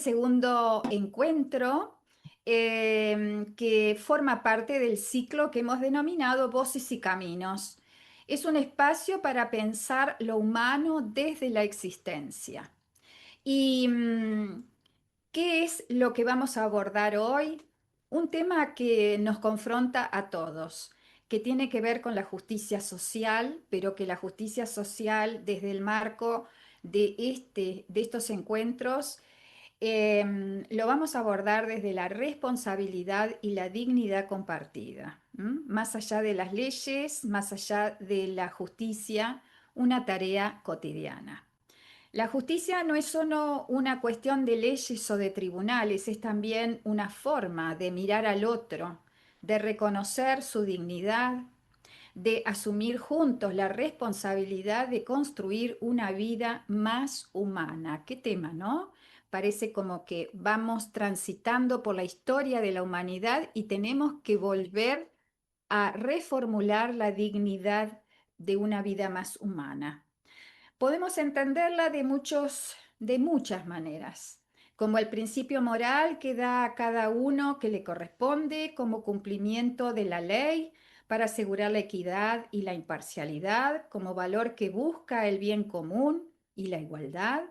segundo encuentro que forma parte del ciclo que hemos denominado Voces y Caminos. Es un espacio para pensar lo humano desde la existencia. ¿Y qué es lo que vamos a abordar hoy? Un tema que nos confronta a todos, que tiene que ver con la justicia social, pero que la justicia social desde el marco de estos encuentros lo vamos a abordar desde la responsabilidad y la dignidad compartida, más allá de las leyes, más allá de la justicia, una tarea cotidiana. La justicia no es solo una cuestión de leyes o de tribunales, es también una forma de mirar al otro, de reconocer su dignidad, de asumir juntos la responsabilidad de construir una vida más humana. ¿Qué tema, no? Parece como que vamos transitando por la historia de la humanidad y tenemos que volver a reformular la dignidad de una vida más humana. Podemos entenderla de muchas maneras, como el principio moral que da a cada uno que le corresponde como cumplimiento de la ley para asegurar la equidad y la imparcialidad, como valor que busca el bien común y la igualdad,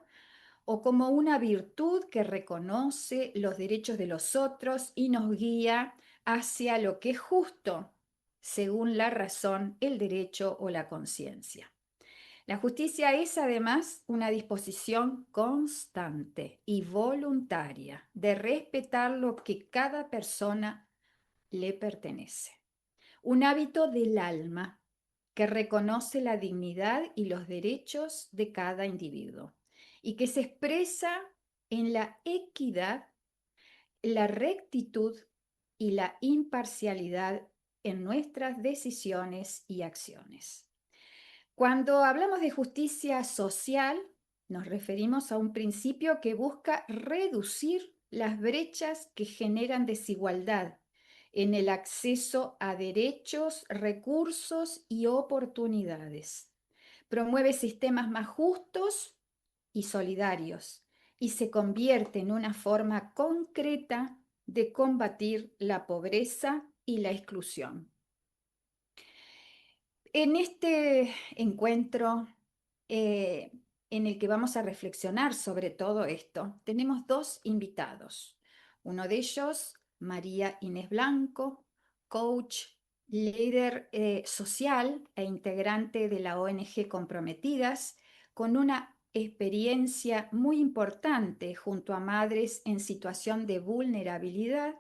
o como una virtud que reconoce los derechos de los otros y nos guía hacia lo que es justo, según la razón, el derecho o la conciencia. La justicia es además una disposición constante y voluntaria de respetar lo que cada persona le pertenece. Un hábito del alma que reconoce la dignidad y los derechos de cada individuo y que se expresa en la equidad, la rectitud y la imparcialidad en nuestras decisiones y acciones. Cuando hablamos de justicia social, nos referimos a un principio que busca reducir las brechas que generan desigualdad en el acceso a derechos, recursos y oportunidades. Promueve sistemas más justos y solidarios y se convierte en una forma concreta de combatir la pobreza y la exclusión. En este encuentro eh, en el que vamos a reflexionar sobre todo esto, tenemos dos invitados. Uno de ellos, María Inés Blanco, coach, líder social e integrante de la ONG Comprometidas, con una experiencia muy importante junto a madres en situación de vulnerabilidad,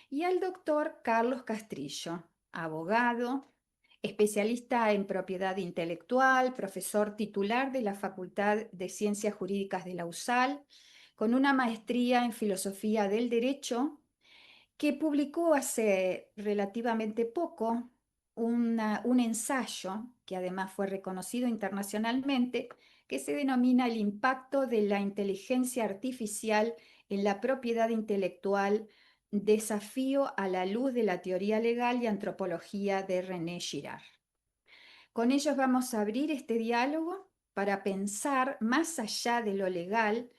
y al doctor Carlos Castrillo, abogado, especialista en propiedad intelectual, profesor titular de la Facultad de Ciencias Jurídicas de la USAL, con una maestría en Filosofía del Derecho, que publicó hace relativamente poco un ensayo, que además fue reconocido internacionalmente, que se denomina El impacto de la inteligencia artificial en la propiedad intelectual, desafío a la luz de la teoría legal y antropología de René Girard. Con ellos vamos a abrir este diálogo para pensar más allá de lo legal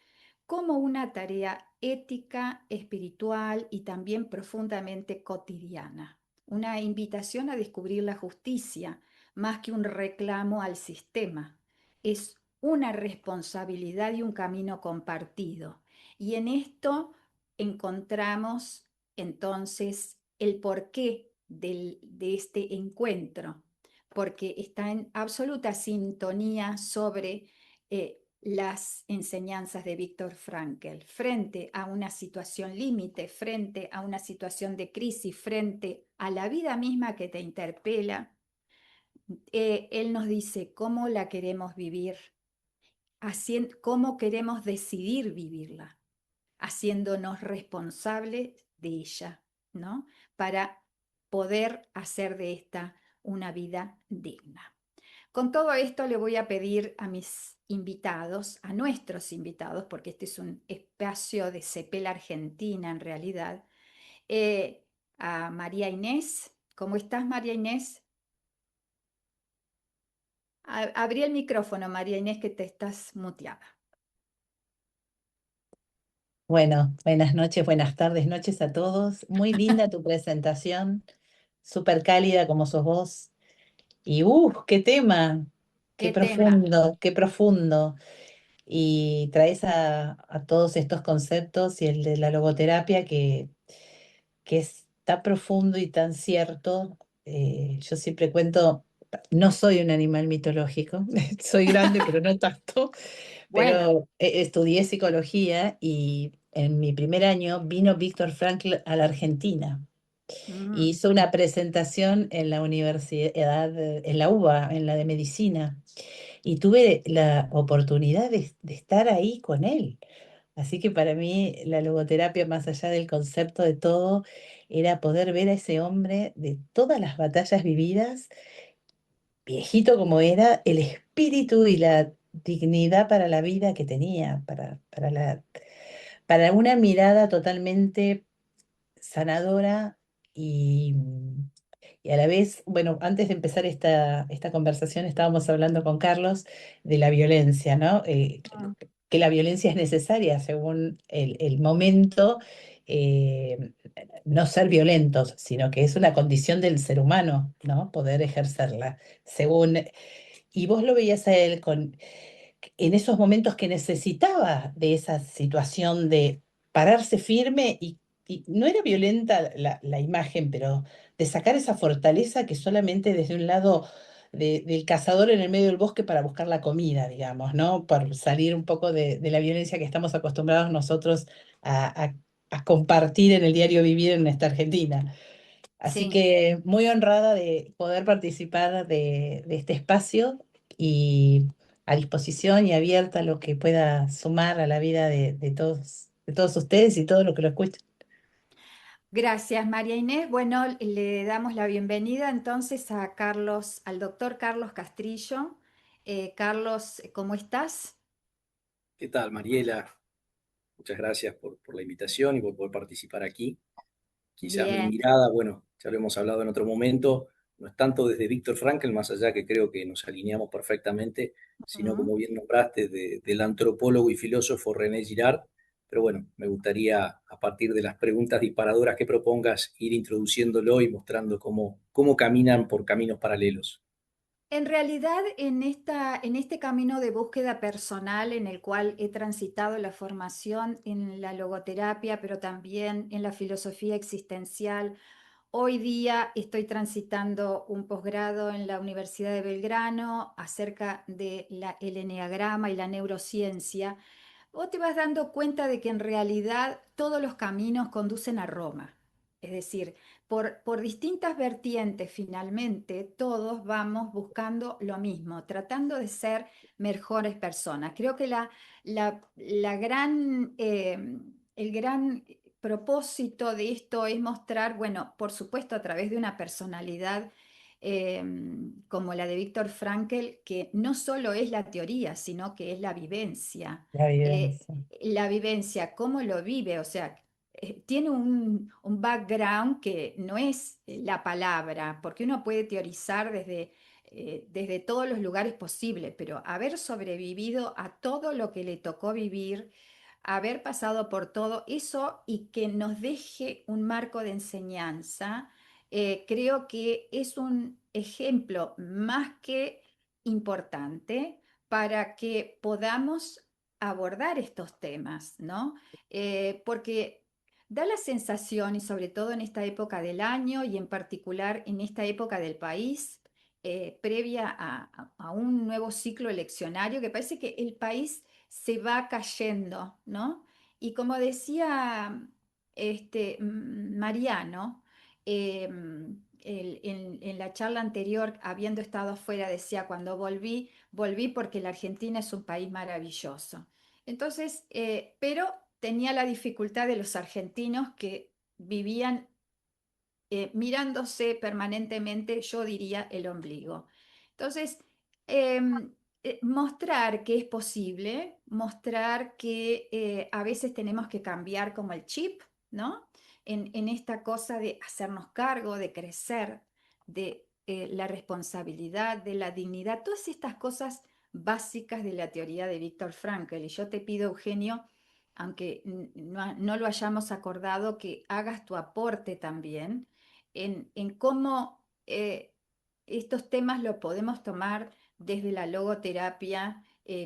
como una tarea ética, espiritual y también profundamente cotidiana. Una invitación a descubrir la justicia más que un reclamo al sistema. Es una responsabilidad y un camino compartido. Y en esto encontramos entonces el porqué de este encuentro, porque está en absoluta sintonía sobre las enseñanzas de Viktor Frankl, frente a una situación límite, frente a una situación de crisis, frente a la vida misma que te interpela. Él nos dice cómo la queremos vivir, cómo queremos decidir vivirla, haciéndonos responsables de ella, ¿no? Para poder hacer de esta una vida digna. Con todo esto le voy a pedir a mis invitados, a nuestros invitados, porque este es un espacio de CEPEL Argentina en realidad, a María Inés. ¿Cómo estás, María Inés? Abrí el micrófono, María Inés, que te estás muteada. Bueno, buenas noches, buenas tardes, noches a todos. Muy linda tu presentación, súper cálida como sos vos. Y qué tema, qué ¿Qué tema? profundo, qué profundo. Y traes a todos estos conceptos y el de la logoterapia que es tan profundo y tan cierto. Yo siempre cuento, no soy un animal mitológico, soy grande, pero no tanto. Bueno, Pero estudié psicología y en mi primer año vino Víctor Frankl a la Argentina y mm, hizo una presentación en la universidad, en la UBA, en la de medicina, y tuve la oportunidad de estar ahí con él. Así que para mí la logoterapia, más allá del concepto de todo, era poder ver a ese hombre de todas las batallas vividas, viejito como era, el espíritu y la dignidad para la vida que tenía, para una mirada totalmente sanadora y, y a la vez, bueno, antes de empezar esta conversación estábamos hablando con Carlos de la violencia, ¿no? mm, Que la violencia es necesaria según el momento, eh, no ser violentos, sino que es una condición del ser humano, ¿no? Poder ejercerla según y vos lo veías a él en esos momentos que necesitaba de esa situación de pararse firme y no era violenta la imagen, pero de sacar esa fortaleza que solamente desde un lado del cazador en el medio del bosque para buscar la comida, digamos, ¿no? Por salir un poco de la violencia que estamos acostumbrados nosotros a compartir en el diario vivir en esta Argentina. Así sí. que muy honrada de poder participar de este espacio y a disposición y abierta a lo que pueda sumar a la vida de todos ustedes y todo lo que lo escuchan. Gracias, María Inés. Bueno, le damos la bienvenida entonces a Carlos, al doctor Carlos Castrillo. Carlos, ¿cómo estás? ¿Qué tal, Mariela? Muchas gracias por la invitación y por poder participar aquí. Quizás mi Bien. mirada, bueno, ya lo hemos hablado en otro momento, no es tanto desde Víctor Frankl, más allá que creo que nos alineamos perfectamente, sino Ujú. como bien nombraste, del antropólogo y filósofo René Girard. Pero bueno, me gustaría, a partir de las preguntas disparadoras que propongas, ir introduciéndolo y mostrando cómo caminan por caminos paralelos. En realidad, en este camino de búsqueda personal en el cual he transitado la formación en la logoterapia, pero también en la filosofía existencial, hoy día estoy transitando un posgrado en la Universidad de Belgrano acerca de el eneagrama y la neurociencia. Vos te vas dando cuenta de que en realidad todos los caminos conducen a Roma. Es decir, por distintas vertientes, finalmente, todos vamos buscando lo mismo, tratando de ser mejores personas. Creo que la gran, el gran propósito de esto es mostrar, bueno, por supuesto, a través de una personalidad eh, como la de Víctor Frankl, que no solo es la teoría, sino que es la vivencia. La Eh, vivencia. la vivencia, cómo lo vive, o sea, tiene un background que no es la palabra, porque uno puede teorizar desde todos los lugares posibles, pero haber sobrevivido a todo lo que le tocó vivir, haber pasado por todo eso y que nos deje un marco de enseñanza, creo que es un ejemplo más que importante para que podamos abordar estos temas, ¿no? Porque da la sensación, y sobre todo en esta época del año y en particular en esta época del país, previa a un nuevo ciclo eleccionario, que parece que el país se va cayendo, ¿no? Y como decía Mariano, en la charla anterior, habiendo estado afuera, decía, cuando volví porque la Argentina es un país maravilloso. Entonces, pero tenía la dificultad de los argentinos que vivían mirándose permanentemente, yo diría, el ombligo. Entonces, mostrar que es posible, mostrar que a veces tenemos que cambiar como el chip, ¿no? En esta cosa de hacernos cargo, de crecer, de la responsabilidad, de la dignidad, todas estas cosas básicas de la teoría de Víctor Frankl. Y yo te pido, Eugenio, aunque no lo hayamos acordado, que hagas tu aporte también en cómo estos temas lo podemos tomar desde la logoterapia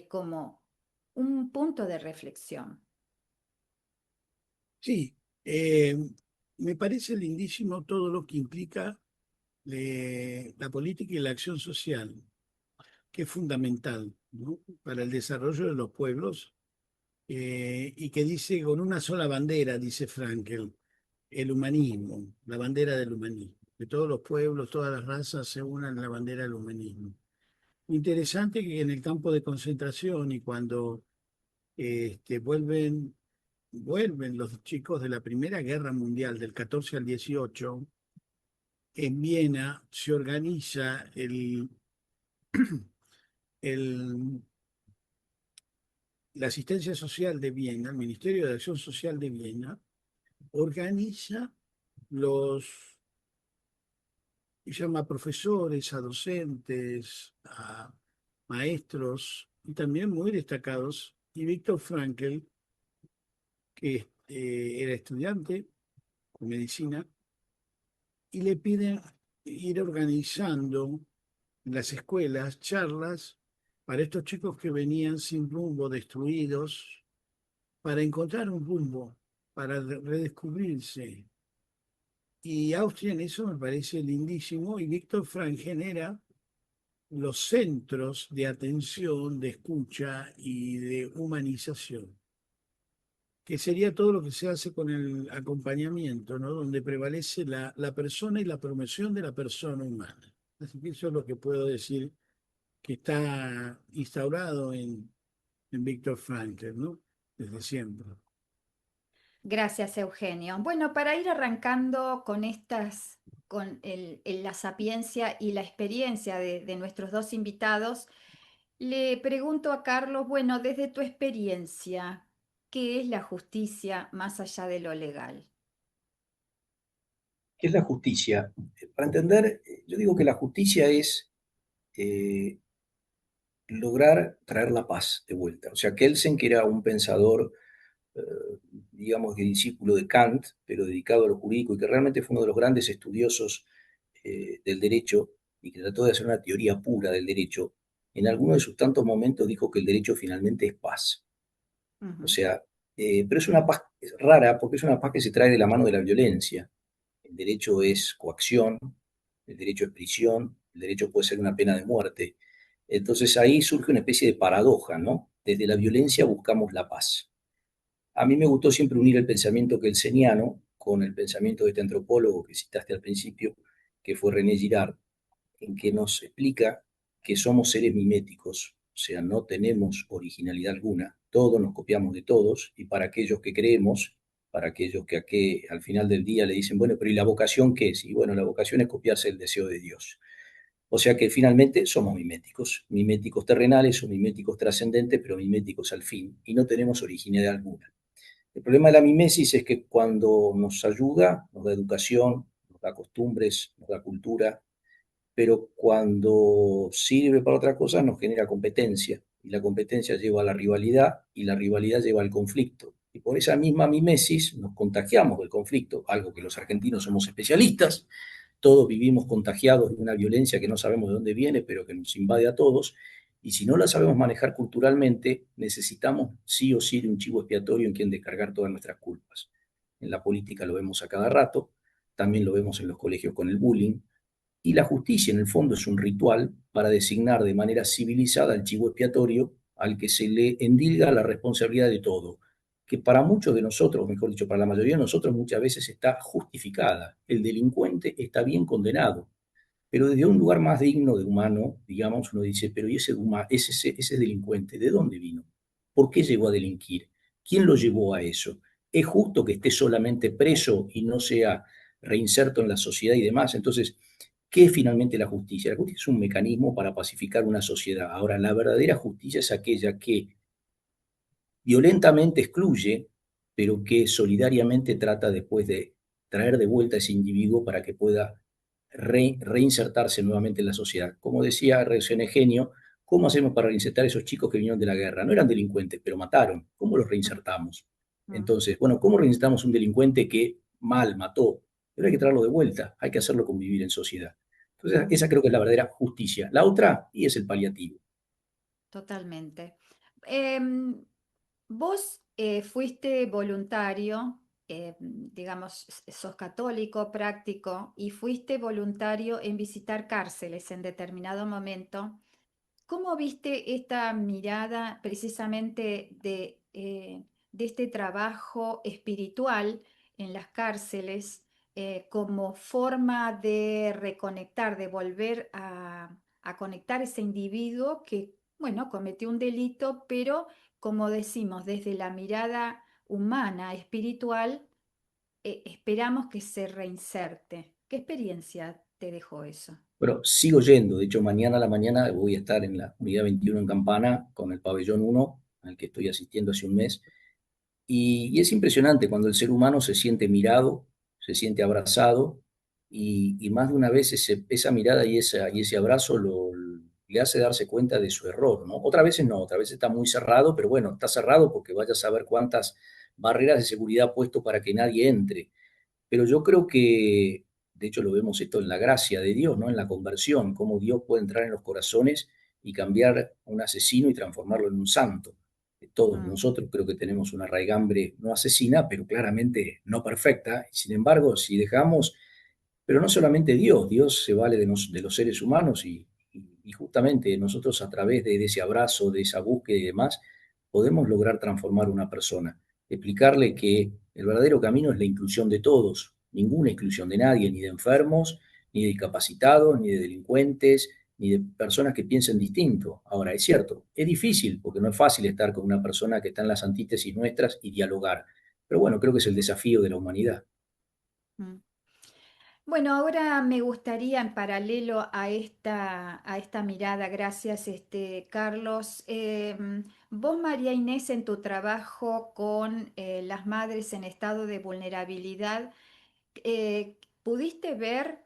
como un punto de reflexión. Sí, me parece lindísimo todo lo que implica la política y la acción social, que es fundamental, ¿no?, para el desarrollo de los pueblos, y que dice con una sola bandera, dice Frankel, el humanismo, la bandera del humanismo, que todos los pueblos, todas las razas se unan en la bandera del humanismo. Interesante que en el campo de concentración y cuando vuelven los chicos de la Primera Guerra Mundial, del 14 al 18, en Viena se organiza el- la asistencia social de Viena, el Ministerio de Acción Social de Viena, organiza los, y llama a profesores, a docentes, a maestros, y también muy destacados, y Víctor Frankl, que era estudiante de medicina, y le piden ir organizando en las escuelas charlas para estos chicos que venían sin rumbo, destruidos, para encontrar un rumbo, para redescubrirse. Y Austria en eso me parece lindísimo, y Víctor Frank genera los centros de atención, de escucha y de humanización, que sería todo lo que se hace con el acompañamiento, ¿no?, donde prevalece la persona y la promoción de la persona humana. Así que eso es lo que puedo decir que está instaurado en Víctor Frankl, ¿no?, desde siempre. Gracias, Eugenio. Bueno, para ir arrancando con la sapiencia y la experiencia de nuestros dos invitados, le pregunto a Carlos, bueno, desde tu experiencia, ¿qué es la justicia más allá de lo legal? ¿Qué es la justicia? Para entender, yo digo que la justicia es eh, lograr traer la paz de vuelta. O sea, Kelsen, que era un pensador, eh, digamos, que discípulo de Kant, pero dedicado a lo jurídico y que realmente fue uno de los grandes estudiosos del derecho y que trató de hacer una teoría pura del derecho, en alguno de sus tantos momentos dijo que el derecho finalmente es paz. O Ujú. sea, pero es una paz rara porque es una paz que se trae de la mano de la violencia. El derecho es coacción, el derecho es prisión, el derecho puede ser una pena de muerte. Entonces ahí surge una especie de paradoja, ¿no? Desde la violencia buscamos la paz. A mí me gustó siempre unir el pensamiento kelseniano con el pensamiento de este antropólogo que citaste al principio, que fue René Girard, en que nos explica que somos seres miméticos, o sea, no tenemos originalidad alguna, todos nos copiamos de todos, y para aquellos que creemos, para aquellos que al final del día le dicen, bueno, pero ¿y la vocación qué es? Y bueno, la vocación es copiarse el deseo de Dios. O sea que finalmente somos miméticos, miméticos terrenales o miméticos trascendentes, pero miméticos al fin, y no tenemos originalidad alguna. El problema de la mimesis es que cuando nos ayuda, nos da educación, nos da costumbres, nos da cultura, pero cuando sirve para otra cosa nos genera competencia, y la competencia lleva a la rivalidad, y la rivalidad lleva al conflicto. Y por esa misma mimesis nos contagiamos del conflicto, algo que los argentinos somos especialistas, todos vivimos contagiados de una violencia que no sabemos de dónde viene, pero que nos invade a todos, y si no la sabemos manejar culturalmente, necesitamos sí o sí de un chivo expiatorio en quien descargar todas nuestras culpas. En la política lo vemos a cada rato, también lo vemos en los colegios con el bullying, y la justicia, en el fondo, es un ritual para designar de manera civilizada al chivo expiatorio al que se le endilga la responsabilidad de todo, que para muchos de nosotros, mejor dicho, para la mayoría de nosotros, muchas veces está justificada. El delincuente está bien condenado, pero desde un lugar más digno de humano, digamos, uno dice, pero ¿y ese delincuente, de dónde vino? ¿Por qué llegó a delinquir? ¿Quién lo llevó a eso? ¿Es justo que esté solamente preso y no sea reinserto en la sociedad y demás? Entonces, ¿qué es finalmente la justicia? La justicia es un mecanismo para pacificar una sociedad. Ahora, la verdadera justicia es aquella que violentamente excluye, pero que solidariamente trata después de traer de vuelta a ese individuo para que pueda reinsertarse nuevamente en la sociedad. Como decía recién Eugenio, ¿cómo hacemos para reinsertar a esos chicos que vinieron de la guerra? No eran delincuentes, pero mataron. ¿Cómo los reinsertamos? mm, Entonces, bueno, ¿cómo reinsertamos un delincuente que mal mató? Pero hay que traerlo de vuelta, hay que hacerlo convivir en sociedad. Entonces, esa ujú. creo que es la verdadera justicia. La otra, y es el paliativo. Totalmente. Em, Vos fuiste voluntario, digamos, sos católico práctico y fuiste voluntario en visitar cárceles en determinado momento. ¿Cómo viste esta mirada precisamente de este trabajo espiritual en las cárceles como forma de reconectar, de volver a conectar ese individuo que, bueno, cometió un delito, pero como decimos, desde la mirada humana, espiritual, esperamos que se reinserte? ¿Qué experiencia te dejó eso? Pero sigo yendo, de hecho, mañana a la mañana voy a estar en la unidad 21 en Campana con el pabellón 1, al que estoy asistiendo hace un mes. Y es impresionante cuando el ser humano se siente mirado, se siente abrazado, y más de una vez esa mirada y ese abrazo le hace darse cuenta de su error, ¿no? Otras veces no, otras veces está muy cerrado, pero bueno, está cerrado porque vaya a saber cuántas barreras de seguridad ha puesto para que nadie entre. Pero yo creo que, de hecho lo vemos esto en la gracia de Dios, ¿no? En la conversión, cómo Dios puede entrar en los corazones y cambiar a un asesino y transformarlo en un santo. Todos Mm, nosotros creo que tenemos una raigambre no asesina, pero claramente no perfecta. Y sin embargo, si dejamos, pero no solamente Dios, Dios se vale de los seres humanos y justamente nosotros a través de ese abrazo, de esa búsqueda y demás, podemos lograr transformar una persona, explicarle que el verdadero camino es la inclusión de todos, ninguna exclusión de nadie, ni de enfermos, ni de discapacitados, ni de delincuentes, ni de personas que piensen distinto. Ahora, es cierto, es difícil porque no es fácil estar con una persona que está en las antítesis nuestras y dialogar, pero bueno, creo que es el desafío de la humanidad. mm. Bueno, ahora me gustaría, en paralelo a esta mirada, gracias, Carlos, vos, María Inés, en tu trabajo con las madres en estado de vulnerabilidad, ¿pudiste ver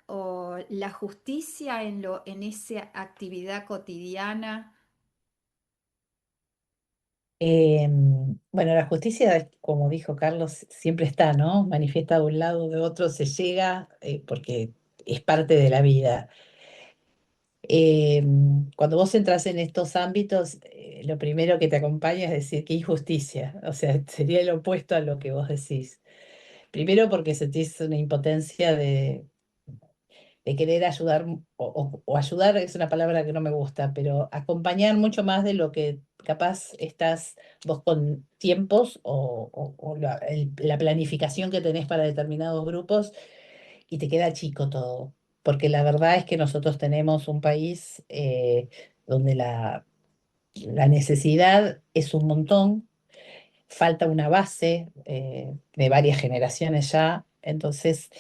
la justicia en esa actividad cotidiana? Bueno, la justicia, como dijo Carlos, siempre está, ¿no? Manifiesta de un lado, de otro, se llega, porque es parte de la vida. Cuando vos entras en estos ámbitos, lo primero que te acompaña es decir, qué injusticia. O sea, sería el opuesto a lo que vos decís. Primero porque sentís una impotencia de querer ayudar, o ayudar es una palabra que no me gusta, pero acompañar mucho más de lo que capaz estás vos con tiempos o la planificación que tenés para determinados grupos y te queda chico todo. Porque la verdad es que nosotros tenemos un país donde la necesidad es un montón, falta una base de varias generaciones ya, entonces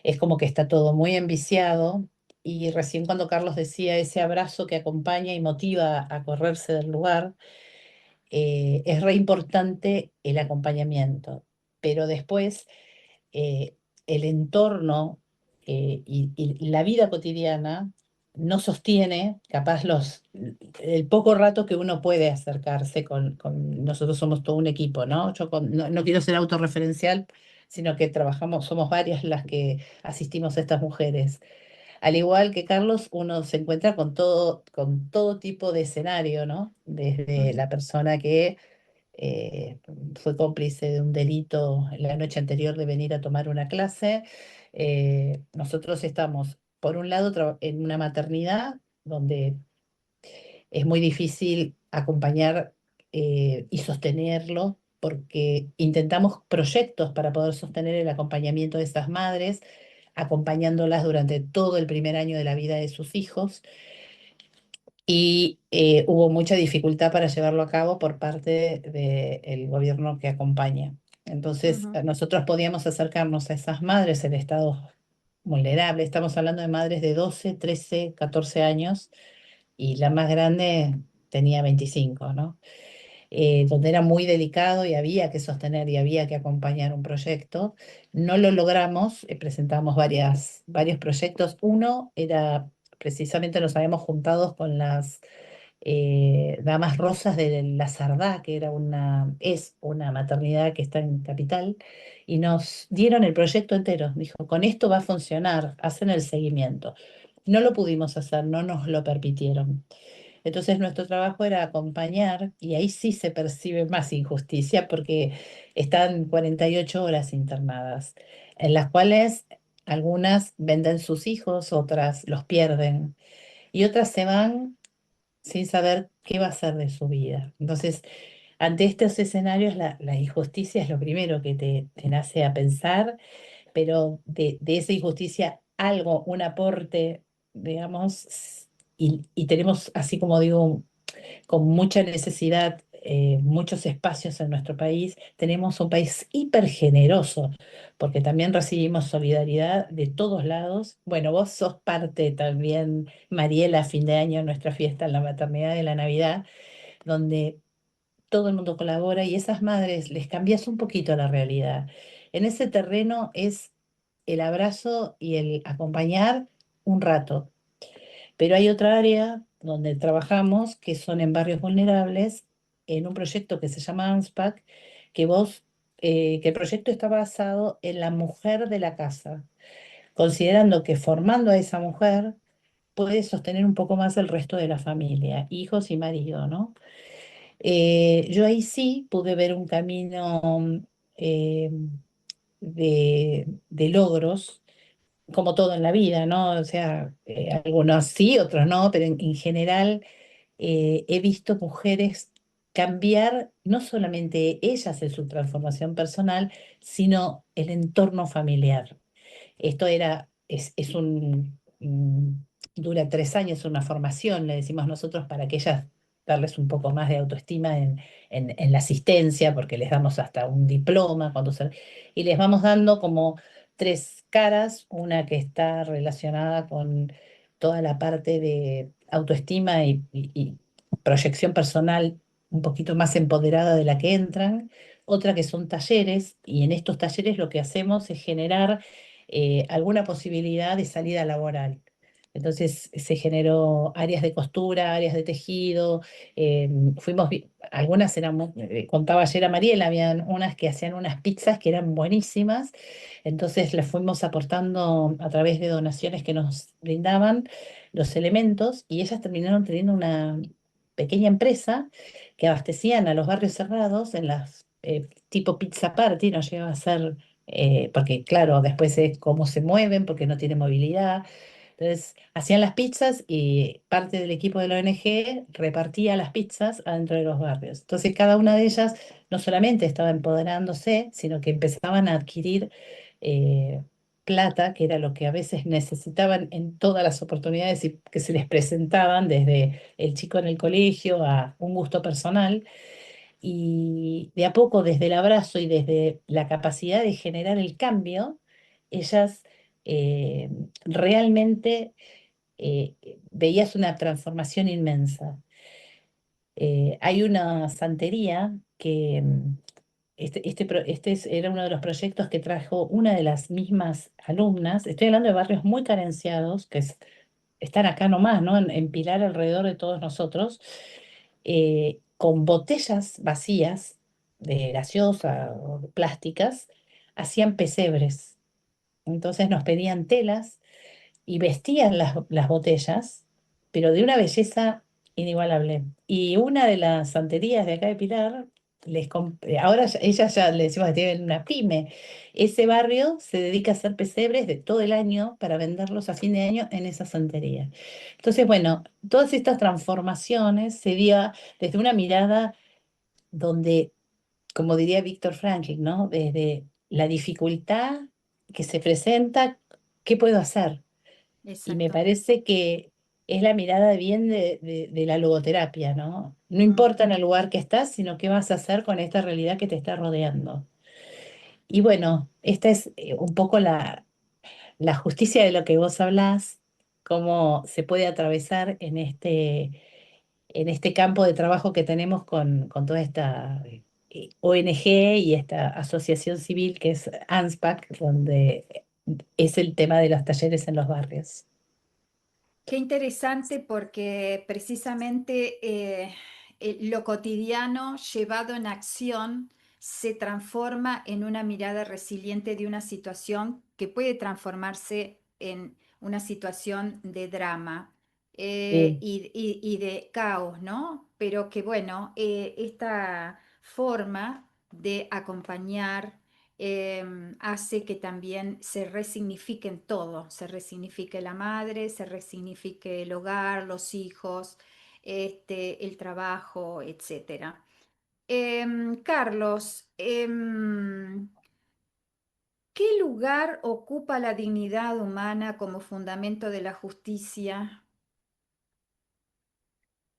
es como que está todo muy enviciado y recién cuando Carlos decía ese abrazo que acompaña y motiva a correrse del lugar, es re importante el acompañamiento, pero después eh, el entorno y la vida cotidiana no sostiene capaz el poco rato que uno puede acercarse nosotros somos todo un equipo, ¿no? No quiero ser autorreferencial, sino que trabajamos, somos varias las que asistimos a estas mujeres. Al igual que Carlos, uno se encuentra con todo tipo de escenario, ¿no? Desde Ujú, la persona que eh, fue cómplice de un delito la noche anterior de venir a tomar una clase. Nosotros estamos, por un lado, en una maternidad donde es muy difícil acompañar y sostenerlo porque intentamos proyectos para poder sostener el acompañamiento de estas madres, acompañándolas durante todo el primer año de la vida de sus hijos y hubo mucha dificultad para llevarlo a cabo por parte del gobierno que acompaña. Entonces, ujú. nosotros podíamos acercarnos a esas madres en estado vulnerable. Estamos hablando de madres de 12, 13, 14 años y la más grande tenía 25, ¿no? Donde era muy delicado y había que sostener y había que acompañar un proyecto. No lo logramos, presentamos varios proyectos. Uno era, precisamente nos habíamos juntado con las Damas Rosas de la Sardá, que es una maternidad que está en Capital, y nos dieron el proyecto entero. Dijo, con esto va a funcionar, hacen el seguimiento. No lo pudimos hacer, no nos lo permitieron. Entonces nuestro trabajo era acompañar, y ahí sí se percibe más injusticia porque están 48 horas internadas, en las cuales algunas venden sus hijos, otras los pierden y otras se van sin saber qué va a ser de su vida. Entonces, ante estos escenarios, la injusticia es lo primero que te nace a pensar, pero de esa injusticia algo, un aporte, digamos, y tenemos, así como digo, con mucha necesidad, muchos espacios en nuestro país. Tenemos un país hiper generoso, porque también recibimos solidaridad de todos lados. Bueno, vos sos parte también, Mariela, a fin de año, nuestra fiesta en la maternidad de la Navidad, donde todo el mundo colabora y esas madres les cambias un poquito la realidad. En ese terreno es el abrazo y el acompañar un rato, pero hay otra área donde trabajamos que son en barrios vulnerables, en un proyecto que se llama ANSPAC, que el proyecto está basado en la mujer de la casa, considerando que formando a esa mujer puede sostener un poco más el resto de la familia, hijos y marido, ¿no? Yo ahí sí pude ver un camino eh, de logros como todo en la vida, ¿no? O sea, algunos sí, otros no, pero en general he visto mujeres cambiar no solamente ellas en su transformación personal, sino el entorno familiar. Esto es dura 3 años, una formación, le decimos nosotros, para que ellas darles un poco más de autoestima en la asistencia, porque les damos hasta un diploma y les vamos dando como 3 caras, una que está relacionada con toda la parte de autoestima y proyección personal un poquito más empoderada de la que entran, otra que son talleres, y en estos talleres lo que hacemos es generar alguna posibilidad de salida laboral. Entonces se generó áreas de costura, áreas de tejido, algunas eran, contaba ayer a Mariela, habían unas que hacían unas pizzas que eran buenísimas, entonces les fuimos aportando a través de donaciones que nos brindaban los elementos y ellas terminaron teniendo una pequeña empresa que abastecían a los barrios cerrados en las tipo pizza party, no llegaba a ser porque claro, después es cómo se mueven, porque no tienen movilidad. Entonces, hacían las pizzas y parte del equipo de la ONG repartía las pizzas adentro de los barrios. Entonces, cada una de ellas no solamente estaba empoderándose, sino que empezaban a adquirir eh, plata, que era lo que a veces necesitaban en todas las oportunidades que se les presentaban, desde el chico en el colegio a un gusto personal. Y de a poco, desde el abrazo y desde la capacidad de generar el cambio, ellas eh, realmente veías una transformación inmensa. Hay una santería que era uno de los proyectos que trajo una de las mismas alumnas. Estoy hablando de barrios muy carenciados, están acá nomás, ¿no? En Pilar, alrededor de todos nosotros, con botellas vacías de gaseosa o de plásticas, hacían pesebres. Entonces nos pedían telas y vestían las botellas, pero de una belleza inigualable. Y una de las santerías de acá de Pilar, ahora ellas ya le decimos que tienen una pyme. Ese barrio se dedica a hacer pesebres de todo el año para venderlos a fin de año en esa santería. Entonces, bueno, todas estas transformaciones se dio desde una mirada donde, como diría Víctor Franklin, ¿no? Desde la dificultad que se presenta, ¿qué puedo hacer? Y me Exacto. parece que es la mirada bien de la logoterapia, ¿no? No importa Ujú. en el lugar que estás, sino qué vas a hacer con esta realidad que te está rodeando. Y bueno, esta es un poco la justicia de lo que vos hablás, cómo se puede atravesar en este campo de trabajo que tenemos con toda esta ONG y esta asociación civil que es ANSPAC, donde es el tema de los talleres en los barrios. Qué interesante porque precisamente lo cotidiano llevado en acción se transforma en una mirada resiliente de una situación que puede transformarse en una situación de drama Sí, y de caos, ¿no? Pero que bueno, esta forma de acompañar hace que también se resignifiquen todo, se resignifique la madre, se resignifique el hogar, los hijos, el trabajo, etcétera. Carlos, ¿qué lugar ocupa la dignidad humana como fundamento de la justicia?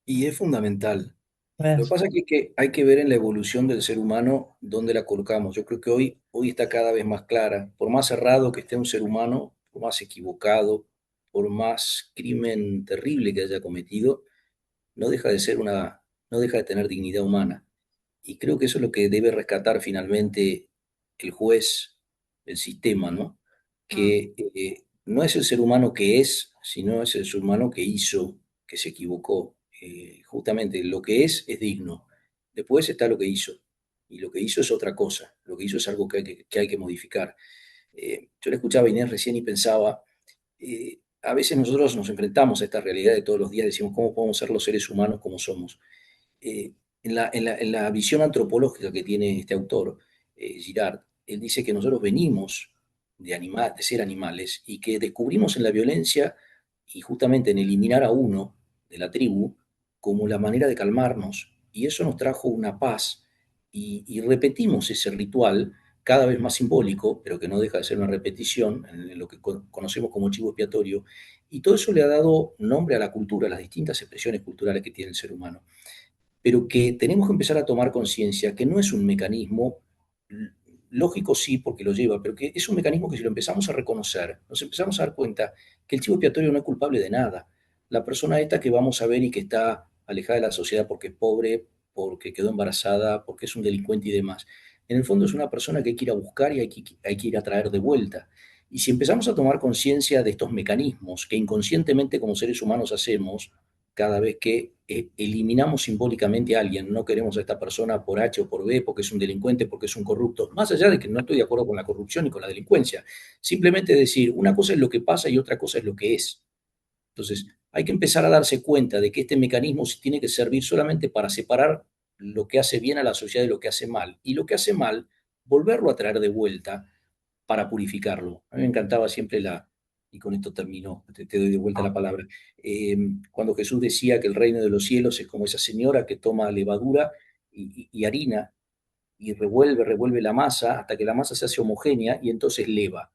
Y es fundamental. Lo que claro. pasa es que hay que ver en la evolución del ser humano dónde la colocamos. Yo creo que hoy está cada vez más clara. Por más errado que esté un ser humano, por más equivocado, por más crimen terrible que haya cometido, no deja de ser no deja de tener dignidad humana. Y creo que eso es lo que debe rescatar finalmente el juez, el sistema, ¿no? Mm, Que no es el ser humano que es, sino es el ser humano que hizo, que se equivocó. Justamente lo que es digno. Después está lo que hizo. Y lo que hizo es otra cosa. Lo que hizo es algo que hay que modificar. Yo le escuchaba a Inés recién y pensaba, a veces nosotros nos enfrentamos a esta realidad de todos los días, decimos, ¿cómo podemos ser los seres humanos como somos? eh, en la visión antropológica que tiene este autor, Girard, él dice que nosotros venimos de ser animales y que descubrimos en la violencia y justamente en eliminar a uno de la tribu como la manera de calmarnos. Y eso nos trajo una paz y repetimos ese ritual cada vez más simbólico, pero que no deja de ser una repetición en lo que conocemos como chivo expiatorio. Y todo eso le ha dado nombre a la cultura, a las distintas expresiones culturales que tiene el ser humano, pero que tenemos que empezar a tomar conciencia que no es un mecanismo lógico, sí, porque lo lleva, pero que es un mecanismo que si lo empezamos a reconocer, nos empezamos a dar cuenta que el chivo expiatorio no es culpable de nada. La persona esta que vamos a ver y que está alejada de la sociedad porque es pobre, porque quedó embarazada, porque es un delincuente y demás, en el fondo es una persona que hay que ir a buscar y hay que ir a traer de vuelta. Y si empezamos a tomar conciencia de estos mecanismos que inconscientemente como seres humanos hacemos, cada vez que eliminamos simbólicamente a alguien, no queremos a esta persona por H o por B, porque es un delincuente, porque es un corrupto, más allá de que no estoy de acuerdo con la corrupción y con la delincuencia, simplemente decir, una cosa es lo que pasa y otra cosa es lo que es. Entonces, hay que empezar a darse cuenta de que este mecanismo tiene que servir solamente para separar lo que hace bien a la sociedad de lo que hace mal, y lo que hace mal, volverlo a traer de vuelta para purificarlo. A mí me encantaba siempre y con esto termino, te doy de vuelta la palabra, cuando Jesús decía que el reino de los cielos es como esa señora que toma levadura y harina y revuelve la masa hasta que la masa se hace homogénea y entonces leva.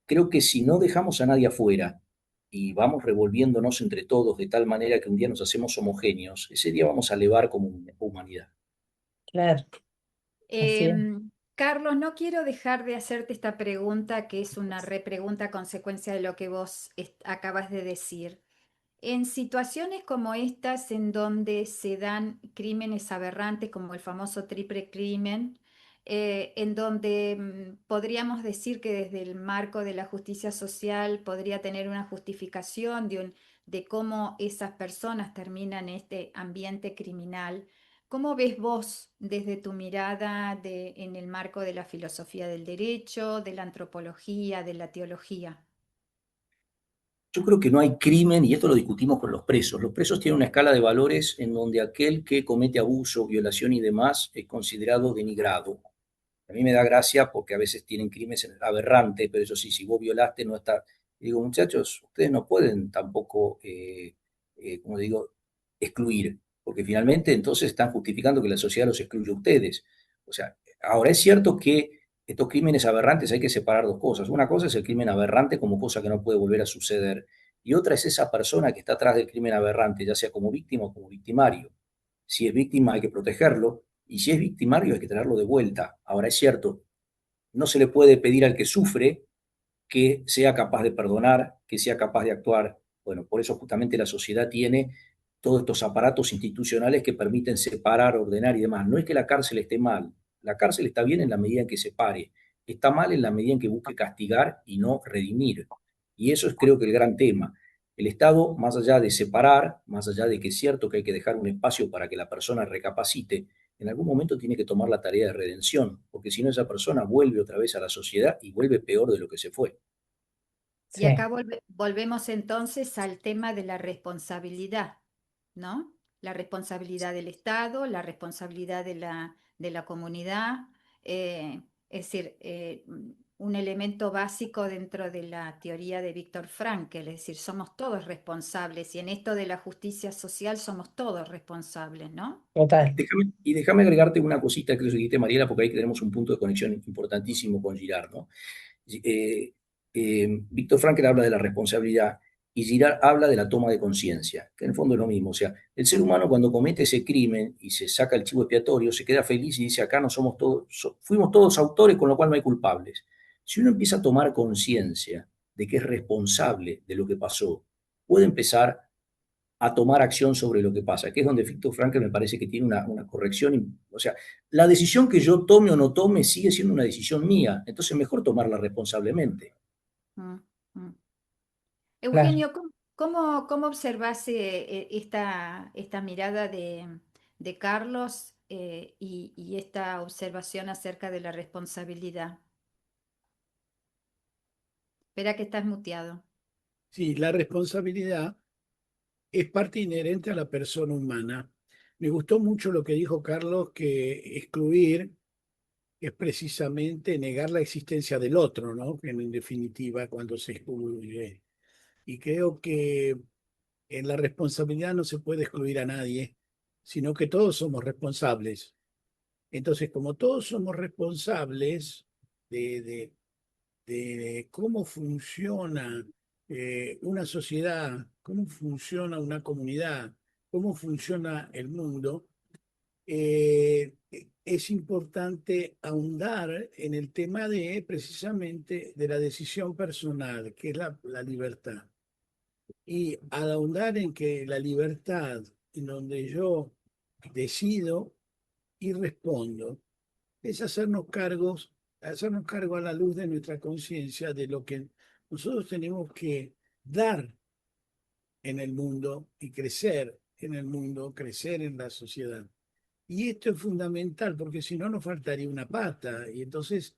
Creo que si no dejamos a nadie afuera y vamos revolviéndonos entre todos de tal manera que un día nos hacemos homogéneos, ese día vamos a elevar como humanidad. Claro, así es. Carlos, no quiero dejar de hacerte esta pregunta, que es una repregunta a consecuencia de lo que vos acabas de decir. En situaciones como estas, en donde se dan crímenes aberrantes como el famoso triple crimen, en donde podríamos decir que desde el marco de la justicia social podría tener una justificación de cómo esas personas terminan en este ambiente criminal, ¿cómo ves vos desde tu mirada en el marco de la filosofía del derecho, de la antropología, de la teología? Yo creo que no hay crimen, y esto lo discutimos con los presos. Los presos tienen una escala de valores en donde aquel que comete abuso, violación y demás es considerado denigrado. A mí me da gracia porque a veces tienen crímenes aberrantes, pero eso sí, si vos violaste, no está. Y digo, muchachos, ustedes no pueden tampoco, como digo, excluir, porque finalmente entonces están justificando que la sociedad los excluye a ustedes. O sea, ahora es cierto que estos crímenes aberrantes hay que separar dos cosas. Una cosa es el crimen aberrante como cosa que no puede volver a suceder, y otra es esa persona que está atrás del crimen aberrante, ya sea como víctima o como victimario. Si es víctima hay que protegerlo, y si es victimario hay que traerlo de vuelta. Ahora es cierto, no se le puede pedir al que sufre que sea capaz de perdonar, que sea capaz de actuar. Bueno, por eso justamente la sociedad tiene todos estos aparatos institucionales que permiten separar, ordenar y demás. No es que la cárcel esté mal, la cárcel está bien en la medida en que separe, está mal en la medida en que busque castigar y no redimir. Y eso es creo que el gran tema. El Estado, más allá de separar, más allá de que es cierto que hay que dejar un espacio para que la persona recapacite, en algún momento tiene que tomar la tarea de redención, porque si no esa persona vuelve otra vez a la sociedad y vuelve peor de lo que se fue. Y Sí, acá volvemos entonces al tema de la responsabilidad, ¿no? La responsabilidad del Estado, la responsabilidad de la comunidad, es decir, un elemento básico dentro de la teoría de Víctor Frankl, es decir, somos todos responsables y en esto de la justicia social somos todos responsables, ¿no? total. Déjame agregarte una cosita que lo dijiste, Mariela, porque ahí tenemos un punto de conexión importantísimo con Girard, ¿no? Víctor Frankl habla de la responsabilidad y Girard habla de la toma de conciencia, que en el fondo es lo mismo. O sea, el ser humano cuando comete ese crimen y se saca el chivo expiatorio, se queda feliz y dice, acá no somos todos, fuimos todos autores, con lo cual no hay culpables. Si uno empieza a tomar conciencia de que es responsable de lo que pasó, puede empezar a tomar acción sobre lo que pasa, que es donde Viktor Frankl me parece que tiene una corrección. O sea, la decisión que yo tome o no tome sigue siendo una decisión mía, entonces mejor tomarla responsablemente. Mm, mm. Claro. Eugenio, ¿cómo observas esta mirada de Carlos y esta observación acerca de la responsabilidad? Espera que estás muteado. Sí, la responsabilidad es parte inherente a la persona humana. Me gustó mucho lo que dijo Carlos, que excluir es precisamente negar la existencia del otro, ¿no? Que en definitiva, cuando se excluye. Y creo que en la responsabilidad no se puede excluir a nadie, sino que todos somos responsables. Entonces, como todos somos responsables de, de, de cómo funciona una sociedad, cómo funciona una comunidad, cómo funciona el mundo, es importante ahondar en el tema de precisamente de la decisión personal, que es la libertad. Y al ahondar en que la libertad, en donde yo decido y respondo, es hacernos cargo a la luz de nuestra conciencia de lo que nosotros tenemos que dar en el mundo y crecer en el mundo, crecer en la sociedad. Y esto es fundamental porque si no nos faltaría una pata y entonces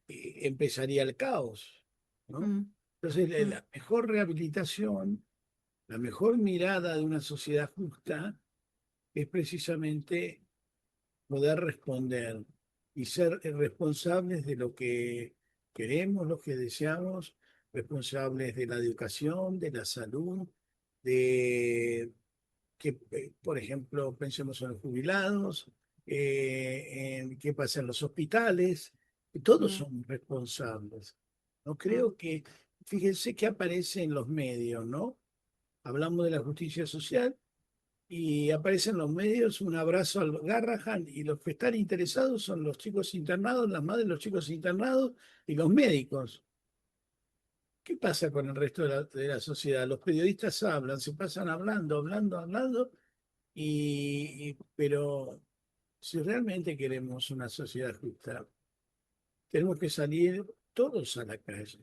empezaría el caos, ¿no? Mm, Entonces mm, la mejor rehabilitación, la mejor mirada de una sociedad justa es precisamente poder responder y ser responsables de lo que queremos, lo que deseamos, responsables de la educación, de la salud, de que, por ejemplo, pensemos en los jubilados, en qué pasa en los hospitales, todos mm, somos responsables. No mm. creo que, fíjense que aparece en los medios, ¿no? Hablamos de la justicia social y aparece en los medios un abrazo al Garrahan y los que están interesados son los chicos internados, las madres de los chicos internados y los médicos. ¿Qué pasa con el resto de la sociedad? Los periodistas hablan, se pasan hablando, hablando, hablando, pero si realmente queremos una sociedad justa, tenemos que salir todos a la calle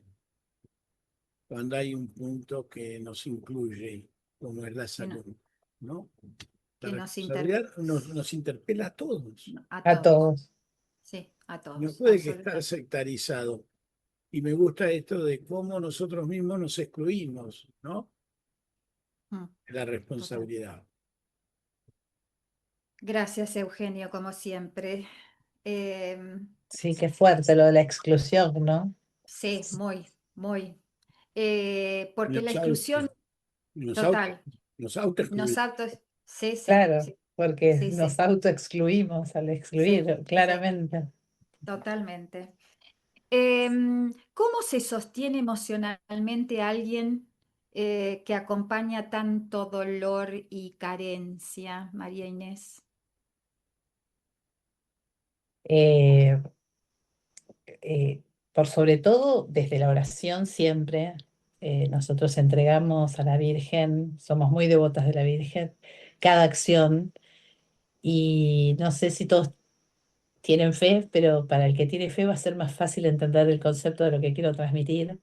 cuando hay un punto que nos incluye, como es la Que, no- salud, ¿no? La que nos responsabilidad nos interpela a todos. a A todos, todos. sí, a No todos, puede que estar absolutamente. sectarizado. Y me gusta esto de cómo nosotros mismos nos excluimos, ¿no? Mm, La total. responsabilidad. Gracias, Eugenio, como siempre. Em, Sí, qué fuerte lo de la exclusión, ¿no? sí, muy, muy. Porque la Nos exclusión nos auto, total nos nos autoexcluimos. auto... Sí, sí, Claro, sí, porque sí, nos sí, autoexcluimos al sí, excluir, sí, claramente. totalmente. ¿Cómo se sostiene emocionalmente alguien que acompaña tanto dolor y carencia, María Inés? Eh, por sobre todo, desde la oración siempre, nosotros entregamos a la Virgen, somos muy devotas de la Virgen, cada acción, y no sé si todos tienen fe, pero para el que tiene fe va a ser más fácil entender el concepto de lo que quiero transmitir.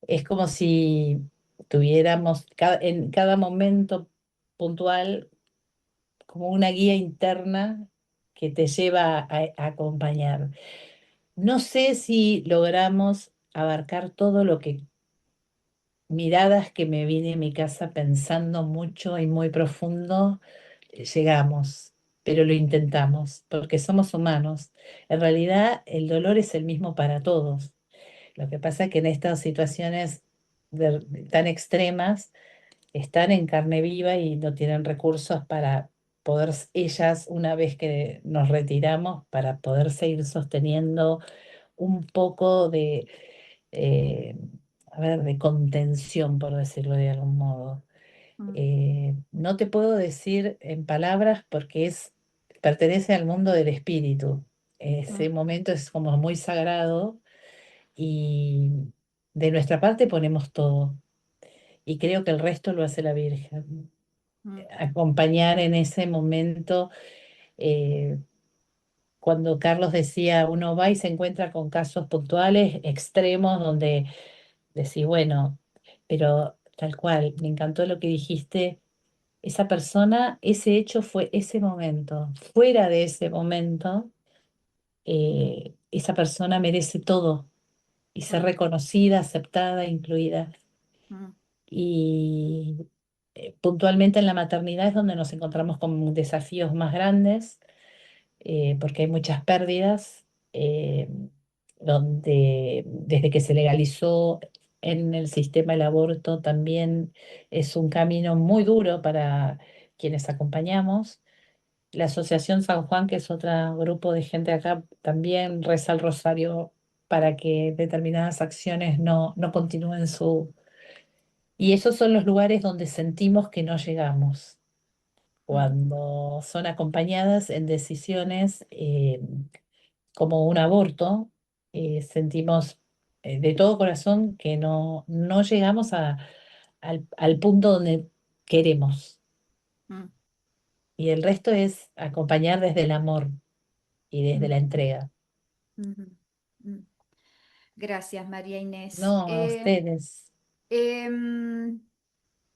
Es como si tuviéramos en cada momento puntual como una guía interna que te lleva a acompañar. No sé si logramos abarcar todo lo que miradas que me vine a mi casa pensando mucho y muy profundo, llegamos, pero lo intentamos, porque somos humanos. En realidad, el dolor es el mismo para todos. Lo que pasa es que en estas situaciones tan extremas están en carne viva y no tienen recursos para poder, ellas, una vez que nos retiramos, para poder seguir sosteniendo un poco de, eh, a ver, de contención, por decirlo de algún modo. Mm, No te puedo decir en palabras porque pertenece al mundo del espíritu. mm, Ese momento es como muy sagrado y de nuestra parte ponemos todo. Y creo que el resto lo hace la Virgen. mm, Acompañar en ese momento, eh, cuando Carlos decía, uno va y se encuentra con casos puntuales, extremos, donde decís, bueno, pero tal cual, me encantó lo que dijiste, esa persona, ese hecho fue ese momento. Fuera de ese momento, esa persona merece todo y ser mm, reconocida, aceptada, incluida. mm, Y puntualmente en la maternidad es donde nos encontramos con desafíos más grandes, porque hay muchas pérdidas, donde desde que se legalizó en el sistema el aborto también es un camino muy duro para quienes acompañamos. La Asociación San Juan, que es otro grupo de gente acá, también reza el rosario para que determinadas acciones no continúen su... Y esos son los lugares donde sentimos que no llegamos, mm, cuando son acompañadas en decisiones, como un aborto, sentimos, de todo corazón que no llegamos al punto donde queremos. mm, Y el resto es acompañar desde el amor y desde mm, la entrega. ujú, mm. Gracias, María Inés. No, a ustedes. Em,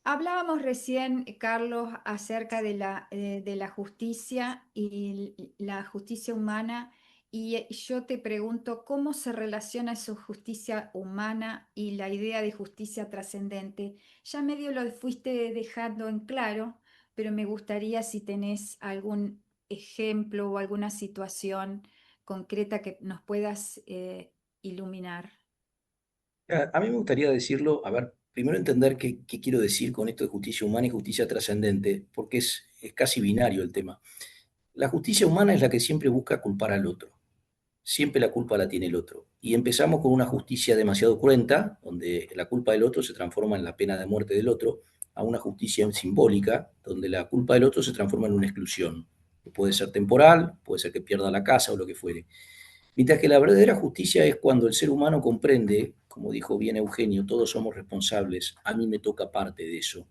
Hablábamos recién, Carlos, acerca de la justicia y la justicia humana, y yo te pregunto, ¿cómo se relaciona esa justicia humana y la idea de justicia trascendente? Ya medio lo fuiste dejando en claro, pero me gustaría si tenés algún ejemplo o alguna situación concreta que nos puedas iluminar. A mí me gustaría decirlo, a ver, primero entender qué quiero decir con esto de justicia humana y justicia trascendente, porque es casi binario el tema. La justicia humana es la que siempre busca culpar al otro. Siempre la culpa la tiene el otro. Y empezamos con una justicia demasiado cruenta, donde la culpa del otro se transforma en la pena de muerte del otro, a una justicia simbólica, donde la culpa del otro se transforma en una exclusión. Que puede ser temporal, puede ser que pierda la casa o lo que fuere. Mientras que la verdadera justicia es cuando el ser humano comprende, como dijo bien Eugenio, todos somos responsables, a mí me toca parte de eso.